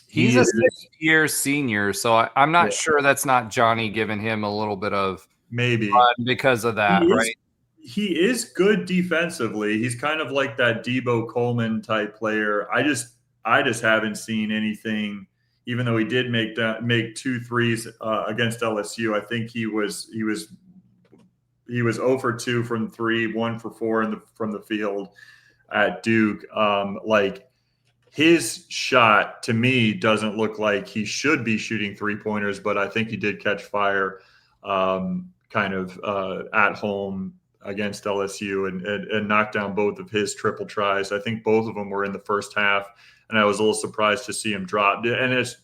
He's a 6-year senior, so I'm not sure that's not Johnny giving him a little bit of maybe because of that, right? He is good defensively. He's kind of like that Debo Coleman type player. I just haven't seen anything. Even though he did make 2 threes against LSU, I think he was 0 for 2 from 3, 1 for 4 from the field at Duke. Like, his shot to me doesn't look like he should be shooting 3-pointers, but I think he did catch fire at home against LSU and knocked down both of his triple tries. I think both of them were in the first half. And I was a little surprised to see him drop. And it's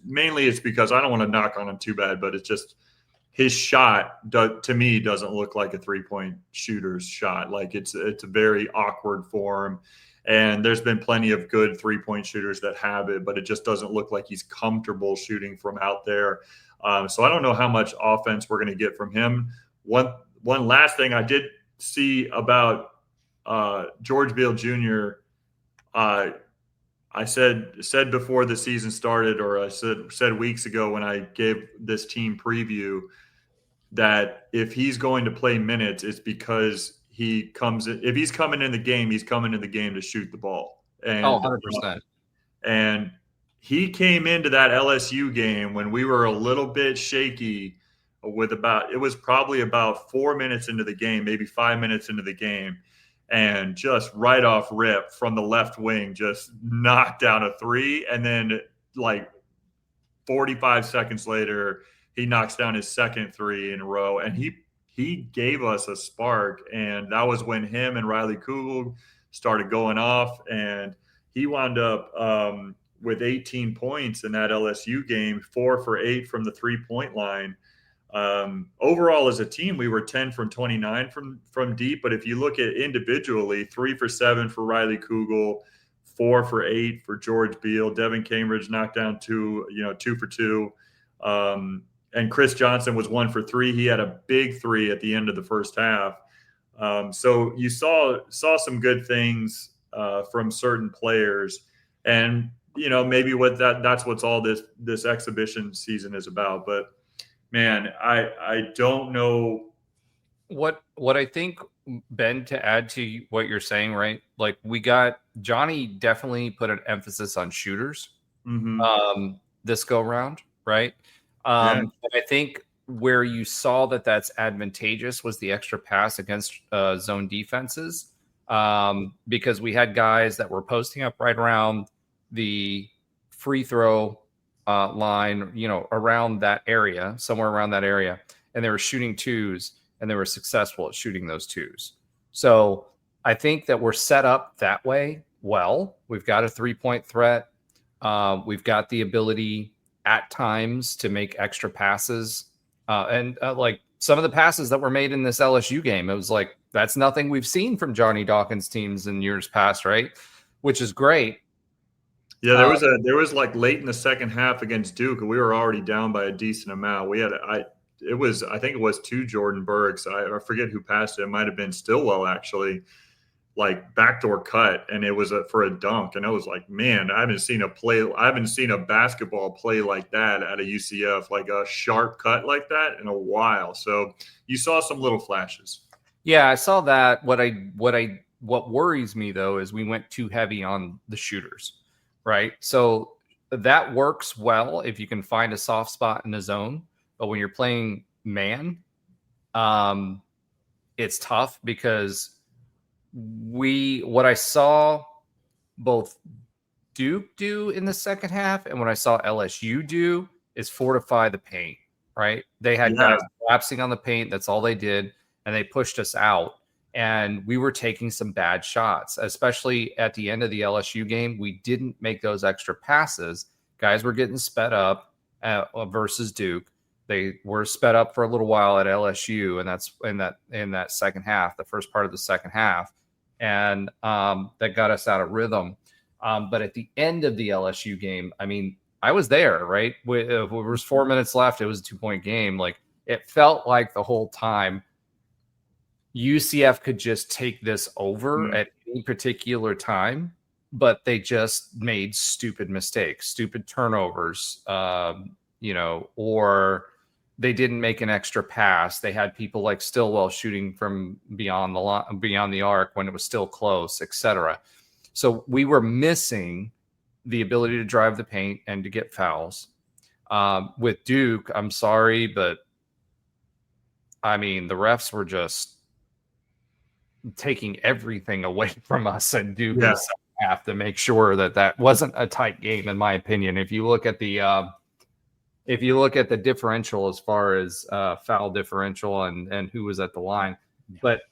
because I don't want to knock on him too bad, but it's just his shot to me doesn't look like a 3-point shooter's shot. Like, it's a very awkward form. And there's been plenty of good 3-point shooters that have it, but it just doesn't look like he's comfortable shooting from out there. So I don't know how much offense we're going to get from him. One last thing I did see about George Beal Jr., I said before the season started, or I said weeks ago when I gave this team preview, that if he's going to play minutes, it's because if he's coming in the game, he's coming in the game to shoot the ball. And 100%. And he came into that LSU game when we were a little bit shaky it was probably about 4 minutes into the game, maybe 5 minutes into the game. And just right off rip from the left wing, just knocked down a 3. And then like 45 seconds later, he knocks down his second 3 in a row. And he gave us a spark. And that was when him and Riley Kugel started going off. And he wound up with 18 points in that LSU game, 4 for 8 from the 3-point line. Overall as a team, we were 10 from 29 from deep. But if you look at individually, 3 for 7 for Riley Kugel, 4 for 8 for George Beal. Devin Cambridge knocked down 2 for 2. And Chris Johnson was 1 for 3. He had a big 3 at the end of the first half. So you saw some good things from certain players, and maybe that's what's all this exhibition season is about. But man, I don't know what I think, Ben, to add to what you're saying, right? Like, we got Johnny definitely put an emphasis on shooters this go round, right? And I think where you saw that's advantageous was the extra pass against zone defenses. because we had guys that were posting up right around the free throw line, around that area, somewhere around that area, and they were shooting twos, and they were successful at shooting those twos. So I think that we're set up that way well. We've got a 3-point threat. We've got the ability at times to make extra passes. And like some of the passes that were made in this LSU game, it was like, that's nothing we've seen from Johnny Dawkins teams in years past, right? Which is great. Yeah, there was like late in the second half against Duke, and we were already down by a decent amount. I think it was 2 Jordan Burks. I forget who passed it. It might have been Stillwell, actually, like backdoor cut, and it was for a dunk. And I was like, man, I haven't seen a basketball play like that at a UCF, like a sharp cut like that in a while. So you saw some little flashes. Yeah, I saw that. What worries me though is we went too heavy on the shooters, right? So that works well if you can find a soft spot in the zone, but when you're playing man, it's tough because what I saw both Duke do in the second half and what I saw LSU do is fortify the paint, right? They had guys collapsing on the paint. That's all they did. And they pushed us out. And we were taking some bad shots, especially at the end of the LSU game. We didn't make those extra passes. Guys were getting sped up versus Duke. They were sped up for a little while at LSU, and that's in that second half, the first part of the second half. And that got us out of rhythm. But at the end of the LSU game, I mean, I was there, right? It was 4 minutes left. It was a 2-point game. Like, it felt like the whole time UCF could just take this over at any particular time, but they just made stupid mistakes, stupid turnovers, or they didn't make an extra pass. They had people like Stillwell shooting from beyond the arc when it was still close, etc. So we were missing the ability to drive the paint and to get fouls. With Duke, I'm sorry, but I mean, the refs were just taking everything away from us and Duke in the second half to make sure that wasn't a tight game, in my opinion. If you look at the differential as far as foul differential and who was at the line, but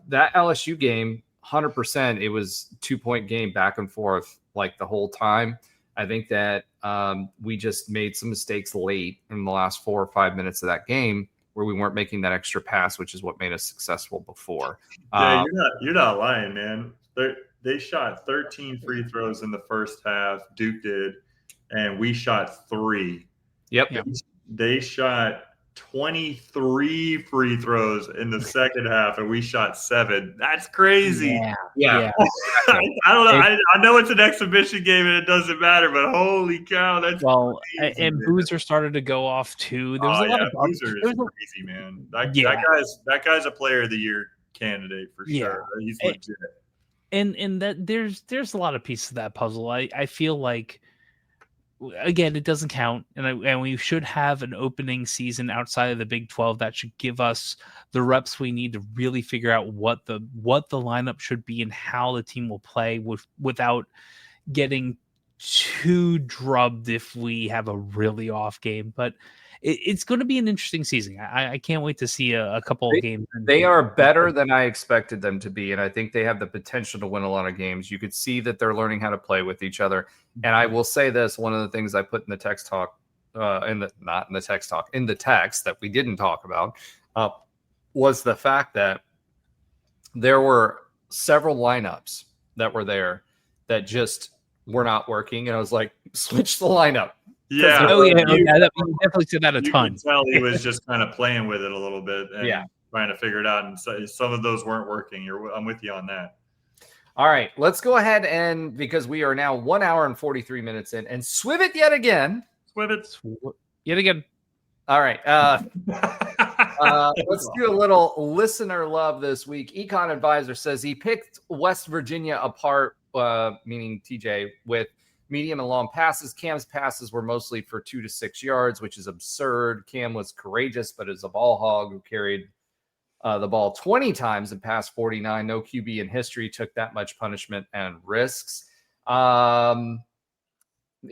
that LSU game, 100%, it was 2-point game back and forth like the whole time. I think that we just made some mistakes late in the last 4 or 5 minutes of that game where we weren't making that extra pass, which is what made us successful before. Yeah, you're not lying, man. They shot 13 free throws in the first half. Duke did, and we shot 3. Yep. They shot 23 free throws in the second half, and we shot 7. That's crazy. Yeah. I don't know. I know it's an exhibition game and it doesn't matter, but holy cow, that's crazy, and Boozer started to go off too. There was a lot of Boozer is crazy, man. That guy's a player of the year candidate for sure. He's legit. And that there's a lot of pieces of that puzzle. I feel like, again, it doesn't count, and we should have an opening season outside of the Big 12 that should give us the reps we need to really figure out what the lineup should be and how the team will play without getting too drubbed if we have a really off game. But it's going to be an interesting season. I can't wait to see a couple of games. They are better than I expected them to be, and I think they have the potential to win a lot of games. You could see that they're learning how to play with each other. And I will say this, one of the things I put in the text talk, in the text that we didn't talk about, was the fact that there were several lineups that were there that just were not working. And I was like, switch the lineup. Yeah. You definitely said that a ton. You can tell he was just kind of playing with it a little bit and trying to figure it out. And so some of those weren't working. I'm with you on that. All right, let's go ahead and, because we are now 1 hour and 43 minutes in, and swim it yet again. Yet again. All right. Let's do a little listener love this week. Econ Advisor says he picked West Virginia apart, meaning TJ, with medium and long passes. Cam's passes were mostly for 2 to 6 yards, which is absurd. Cam was courageous, but is a ball hog who carried the ball 20 times and passed 49. No QB in history took that much punishment and risks. The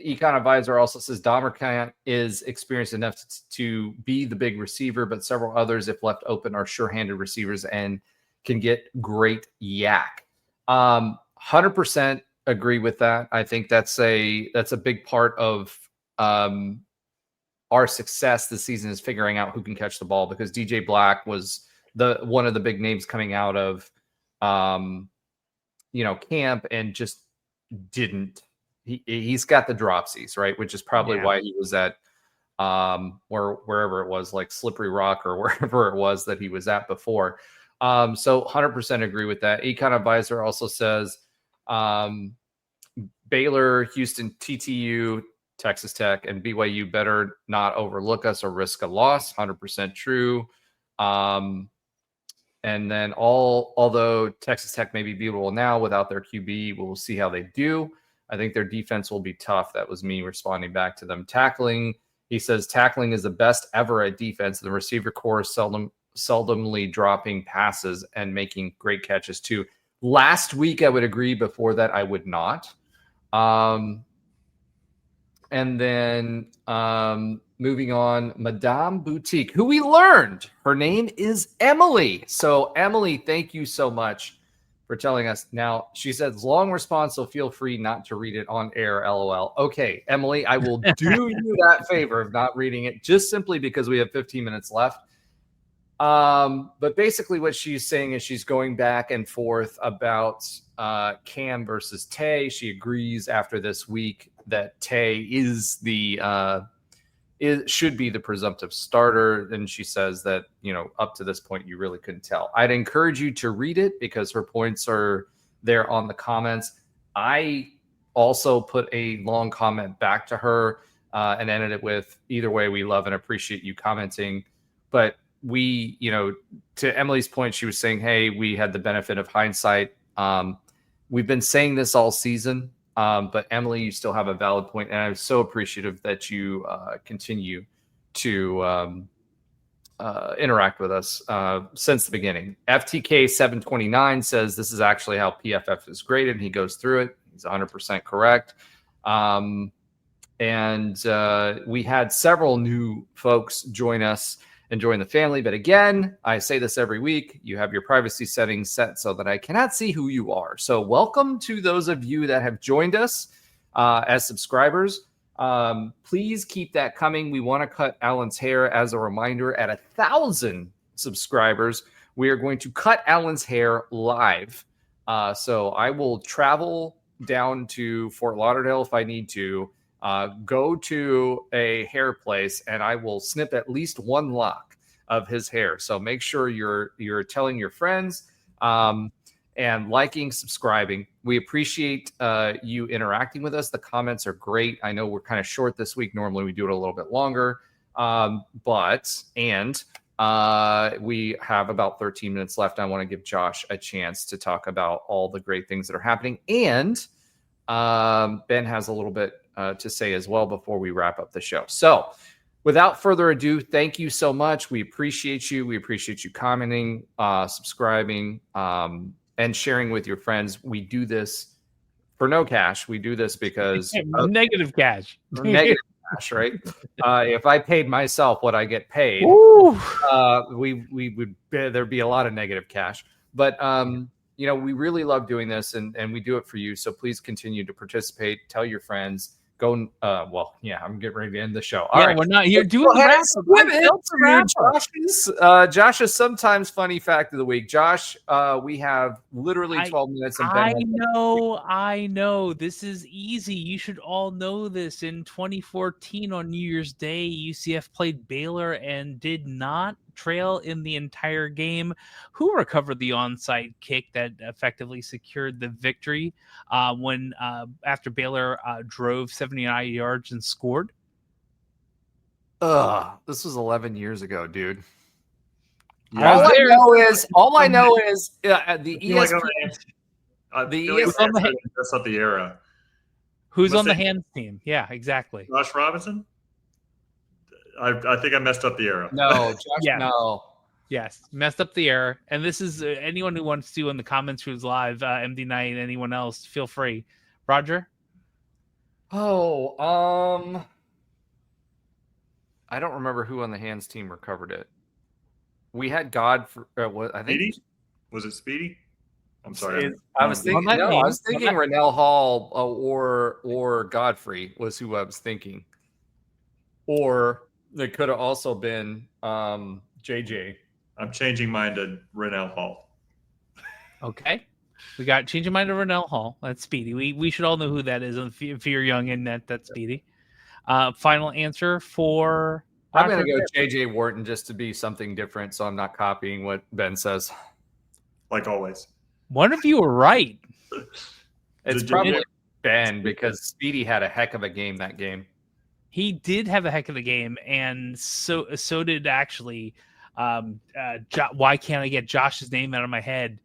Econ Advisor also says Dahmer is experienced enough to be the big receiver, but several others, if left open, are sure-handed receivers and can get great yak. 100% agree with that. I think that's a big part of our success this season is figuring out who can catch the ball, because DJ Black was one of the big names coming out of camp and just didn't. He's got the dropsies, right? Which is probably why he was at wherever it was, like Slippery Rock or wherever it was that he was at before. So 100% agree with that. Econ Advisor also says Baylor, Houston, TTU, Texas Tech, and BYU better not overlook us or risk a loss. 100% true. And then although Texas Tech may be beatable now without their QB, we'll see how they do. I think their defense will be tough. That was me responding back to them. Tackling, he says, tackling is the best ever at defense. The receiver core is seldomly dropping passes and making great catches too. Last week, I would agree. Before that, I would not. And then moving on, Madame Boutique, who we learned her name is Emily. So Emily, thank you so much for telling us. Now, she says, long response, so feel free not to read it on air, LOL. Okay, Emily, I will do you that favor of not reading it, just simply because we have 15 minutes left. But basically what she's saying is she's going back and forth about Cam versus Tay. She agrees after this week that Tay is should be the presumptive starter. And she says that, up to this point, you really couldn't tell. I'd encourage you to read it because her points are there on the comments. I also put a long comment back to her and ended it with, either way, we love and appreciate you commenting. But we, to Emily's point, she was saying, hey, we had the benefit of hindsight. We've been saying this all season. But Emily, you still have a valid point, and I'm so appreciative that you continue to interact with us since the beginning. FTK 729 says this is actually how PFF is graded, and he goes through it. He's 100% correct. And we had several new folks join us and join the family. But again, I say this every week, you have your privacy settings set so that I cannot see who you are. So welcome to those of you that have joined us as subscribers. Please keep that coming. We want to cut Alan's hair. As a reminder, at 1,000 subscribers, we are going to cut Alan's hair live. So I will travel down to Fort Lauderdale if I need to, go to a hair place, and I will snip at least one lock of his hair. So make sure you're telling your friends and liking, subscribing. We appreciate you interacting with us. The comments are great. I know we're kind of short this week. Normally we do it a little bit longer, but we have about 13 minutes left. I want to give Josh a chance to talk about all the great things that are happening. And Ben has a little bit to say as well before we wrap up the show. So without further ado, thank you so much. We appreciate you. We appreciate you commenting, subscribing, and sharing with your friends. We do this for no cash. We do this because negative cash. Negative cash, right? If I paid myself what I get paid, we would there'd be a lot of negative cash. But we really love doing this, and we do it for you. So please continue to participate. Tell your friends. I'm getting ready to end the show. All right. We're not here doing Josh's sometimes funny fact of the week. Josh, we have literally 12 minutes. I know. This is easy. You should all know this. In 2014 on New Year's Day, UCF played Baylor and did not trail in the entire game. Who recovered the onside kick that effectively secured the victory when after Baylor drove 79 yards and scored? This was 11 years ago, dude. Yeah. All I know is the ESPN. That's not the era. Who's on the hands team? Yeah, exactly. Josh Robinson? I think I messed up the era. No, Josh, no. Yes, messed up the error. And this is anyone who wants to in the comments who's live, MD Knight, anyone else, feel free. Roger? Oh, I don't remember who on the hands team recovered it. We had what I think. Speedy? Was it Speedy? I'm sorry. I was thinking Rennell Hall or Godfrey was who I was thinking. Or it could have also been JJ. I'm changing mine to Rennell Hall. Okay. We got changing mine to Rennell Hall. That's Speedy. We should all know who that is if you're young and that's Speedy. Final answer for... I'm going to go JJ Wharton just to be something different, so I'm not copying what Ben says. Like always. One of you are right. It's probably Ben because Speedy had a heck of a game that game. He did have a heck of a game, and so did actually... why can't I get Josh's name out of my head?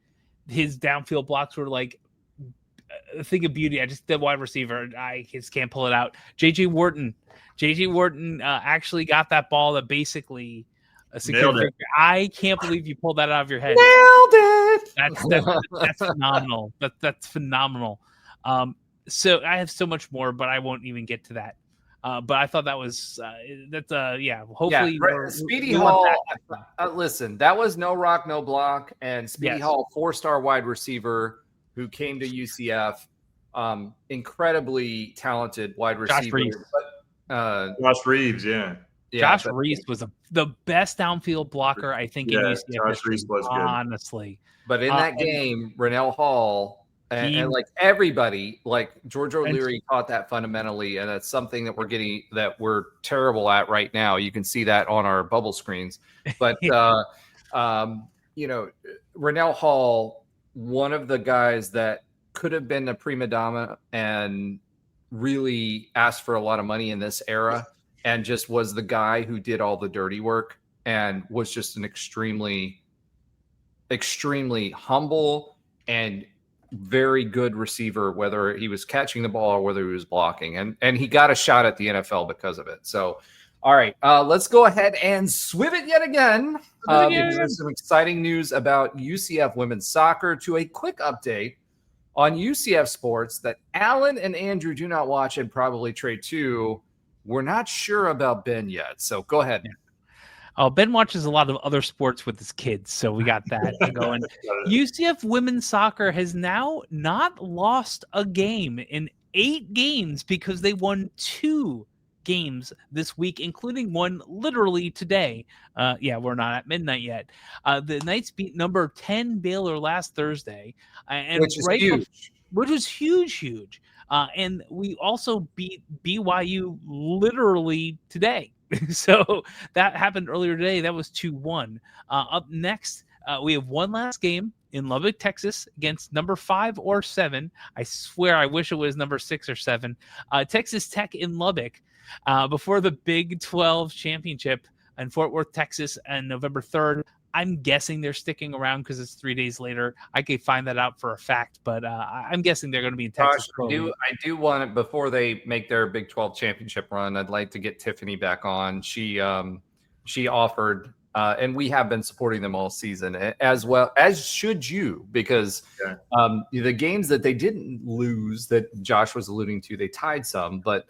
His downfield blocks were like a thing of beauty. The wide receiver, I just can't pull it out. JJ Wharton actually got that ball that basically secured it. I can't believe you pulled that out of your head. Nailed it. That's phenomenal. That's phenomenal. So I have so much more, but I won't even get to that. But I thought that was hopefully Speedy Hall. Listen, that was no rock, no block, and Speedy Hall, 4-star wide receiver who came to UCF, incredibly talented wide receiver. Josh Reeves, Josh Reeves was the best downfield blocker I think in UCF. Josh Reeves was good, honestly. But in that game, Rennell Hall. And like everybody, like George O'Leary taught that fundamentally, and that's something that we're terrible at right now. You can see that on our bubble screens. But Rennell Hall, one of the guys that could have been a prima donna and really asked for a lot of money in this era, and just was the guy who did all the dirty work and was just an extremely, extremely humble and very good receiver, whether he was catching the ball or whether he was blocking, and he got a shot at the NFL because of it. So, all right, let's go ahead and swim it yet again. There's some exciting news about UCF women's soccer. To a quick update on UCF sports that Alan and Andrew do not watch and probably trade to. We're not sure about Ben yet, so go ahead. Oh, Ben watches a lot of other sports with his kids, so we got that going. UCF women's soccer has now not lost a game in 8 games because they won 2 games this week, including one literally today. We're not at midnight yet. The Knights beat number 10 Baylor last Thursday, which is huge. Which was huge. And we also beat BYU literally today. So that happened earlier today. That was 2-1. Up next, we have one last game in Lubbock, Texas, against number 5 or 7. I swear, I wish it was number 6 or 7. Texas Tech in Lubbock before the Big 12 championship in Fort Worth, Texas, on November 3rd. I'm guessing they're sticking around because it's 3 days later. I could find that out for a fact, but I'm guessing they're going to be in Texas. I do want it before they make their Big 12 championship run. I'd like to get Tiffany back on. She offered, and we have been supporting them all season, as well as should you, because the games that they didn't lose that Josh was alluding to, they tied some, but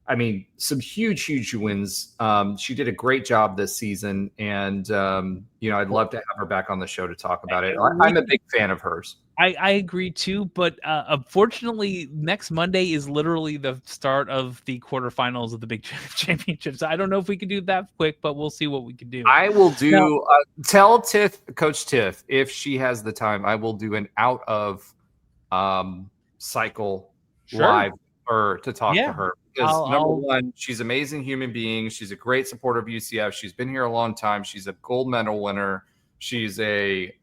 I mean, some huge wins. She did a great job this season, and I'd love to have her back on the show to talk about it. I'm a big fan of hers. I agree too, but unfortunately, next Monday is literally the start of the quarterfinals of the Big Championships. I don't know if we can do that quick, but we'll see what we can do. I will do. Tell Coach Tiff, if she has the time, I will do an out of cycle live or to talk to her. Because number one, she's an amazing human being. She's a great supporter of UCF. She's been here a long time. She's a gold medal winner. She's a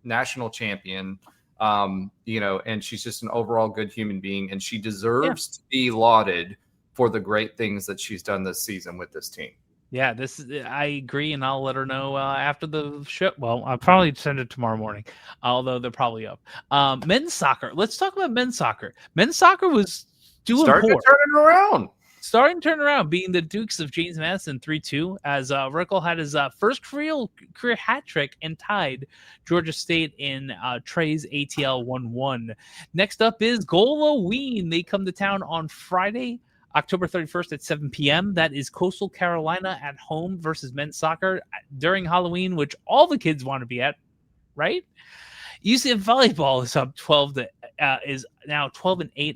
national champion, and she's just an overall good human being. And she deserves to be lauded for the great things that she's done this season with this team. Yeah, I agree, and I'll let her know after the show. Well, I'll probably send it tomorrow morning, although they're probably up. Men's soccer. Let's talk about men's soccer. Men's soccer was doing starting to turn it around. Starting turnaround being the Dukes of James Madison 3-2 as Rickle had his first career hat trick and tied Georgia State in Trey's ATL 1-1. Next up is Goin. They come to town on Friday, October 31st at 7 p.m. That is Coastal Carolina at home versus men's soccer during Halloween, which all the kids want to be at, right? UCF volleyball is up 12-8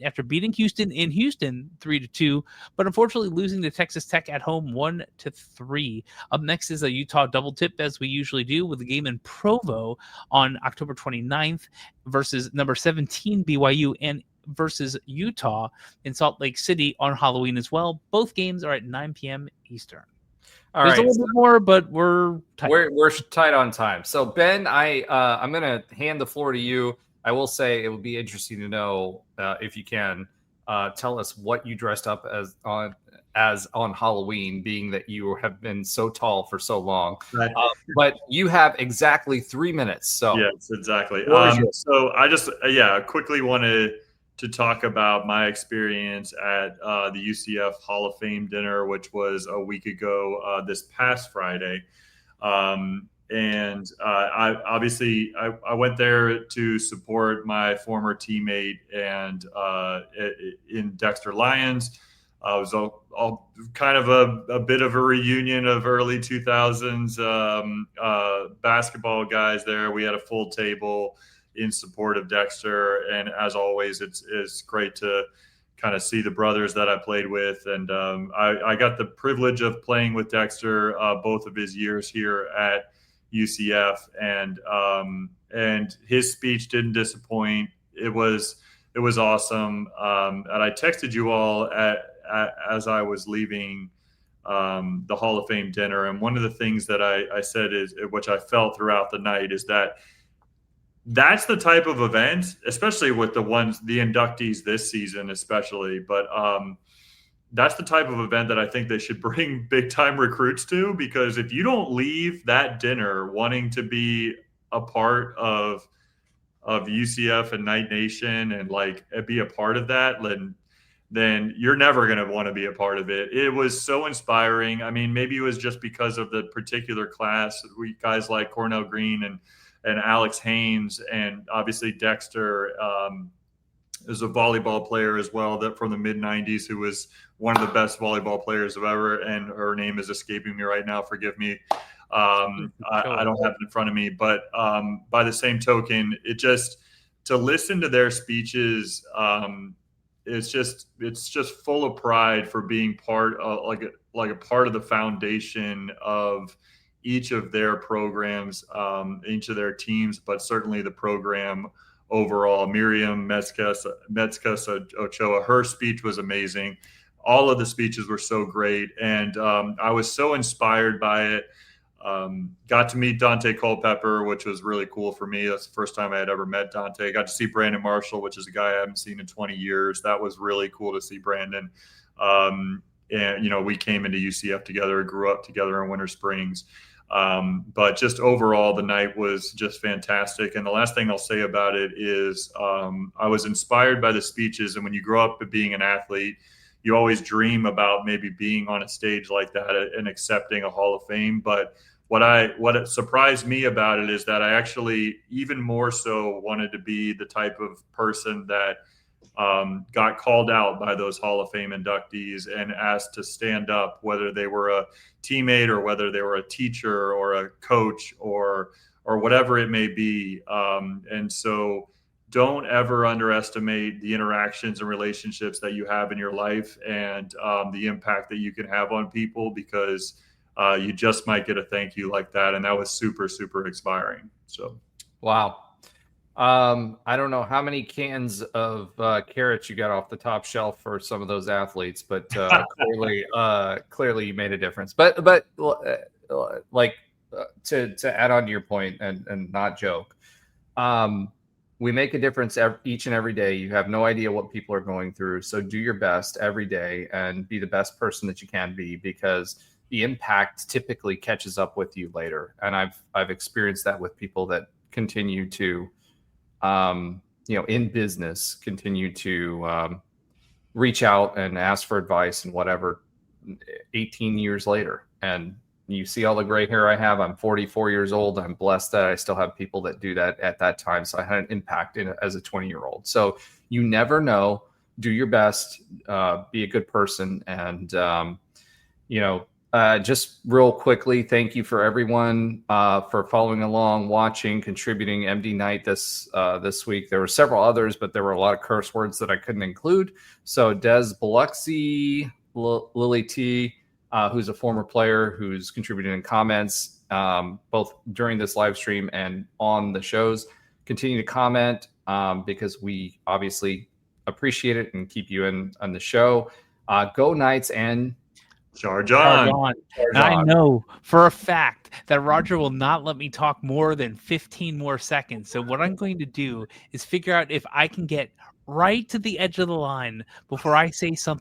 after beating Houston in Houston 3-2, but unfortunately losing to Texas Tech at home 1-3. Up next is a Utah double tip, as we usually do, with a game in Provo on October 29th versus number 17 BYU and versus Utah in Salt Lake City on Halloween as well. Both games are at 9 p.m. Eastern. All There's right, a little bit more, but we're tight. We're tight on time. So Ben, I'm gonna hand the floor to you. I will say it would be interesting to know if you can tell us what you dressed up as on Halloween, being that you have been so tall for so long. Right. But you have exactly 3 minutes. So Yes, exactly. What So I just quickly wanted to talk about my experience at the UCF Hall of Fame dinner, which was a week ago this past Friday. I went there to support my former teammate and in Dexter Lions. It was all kind of a bit of a reunion of early 2000s basketball guys there. We had a full table in support of Dexter. And as always, it's great to kind of see the brothers that I played with. And I got the privilege of playing with Dexter both of his years here at UCF. And his speech didn't disappoint. It was awesome. And I texted you all as I was leaving the Hall of Fame dinner. And one of the things that I said is, which I felt throughout the night, is that's the type of event, especially with the inductees this season, especially. But that's the type of event that I think they should bring big time recruits to, because if you don't leave that dinner wanting to be a part of UCF and Knight Nation and like be a part of that, then you're never going to want to be a part of it. It was so inspiring. I mean, maybe it was just because of the particular class. Guys like Cornell Green and Alex Haynes, and obviously Dexter is a volleyball player as well, that from the mid-90s, who was one of the best volleyball players of ever, and her name is escaping me right now. Forgive me. I don't have it in front of me. But by the same token, to listen to their speeches, it's just full of pride for being part of like a part of the foundation of each of their programs, each of their teams, but certainly the program overall. Miriam Metzkes Ochoa, her speech was amazing. All of the speeches were so great. And I was so inspired by it. Got to meet Dante Culpepper, which was really cool for me. That's the first time I had ever met Dante. Got to see Brandon Marshall, which is a guy I haven't seen in 20 years. That was really cool to see Brandon. And, we came into UCF together, grew up together in Winter Springs. But just overall, the night was just fantastic. And the last thing I'll say about it is I was inspired by the speeches. And when you grow up being an athlete, you always dream about maybe being on a stage like that and accepting a Hall of Fame. But what surprised me about it is that I actually even more so wanted to be the type of person that got called out by those Hall of Fame inductees and asked to stand up, whether they were a teammate or whether they were a teacher or a coach or whatever it may be. And so don't ever underestimate the interactions and relationships that you have in your life and the impact that you can have on people, because you just might get a thank you like that. And that was super, super inspiring. So, wow. I don't know how many cans of carrots you got off the top shelf for some of those athletes, but clearly you made a difference. But to add on to your point and not joke, we make a difference each and every day. You have no idea what people are going through, so do your best every day and be the best person that you can be, because the impact typically catches up with you later. And I've experienced that with people that continue to in business, continue to reach out and ask for advice and whatever 18 years later. And you see all the gray hair I have. I'm 44 years old. I'm blessed that I still have people that do that at that time. So I had an impact as a 20-year-old. So you never know. Do your best, be a good person. And, just real quickly, thank you for everyone for following along, watching, contributing MD Night this week. There were several others, but there were a lot of curse words that I couldn't include. So Des Biloxi, Lily T, who's a former player who's contributed in comments both during this live stream and on the shows. Continue to comment because we obviously appreciate it and keep you in on the show. Go Knights and Charge on. And I know for a fact that Roger will not let me talk more than 15 more seconds. So what I'm going to do is figure out if I can get right to the edge of the line before I say something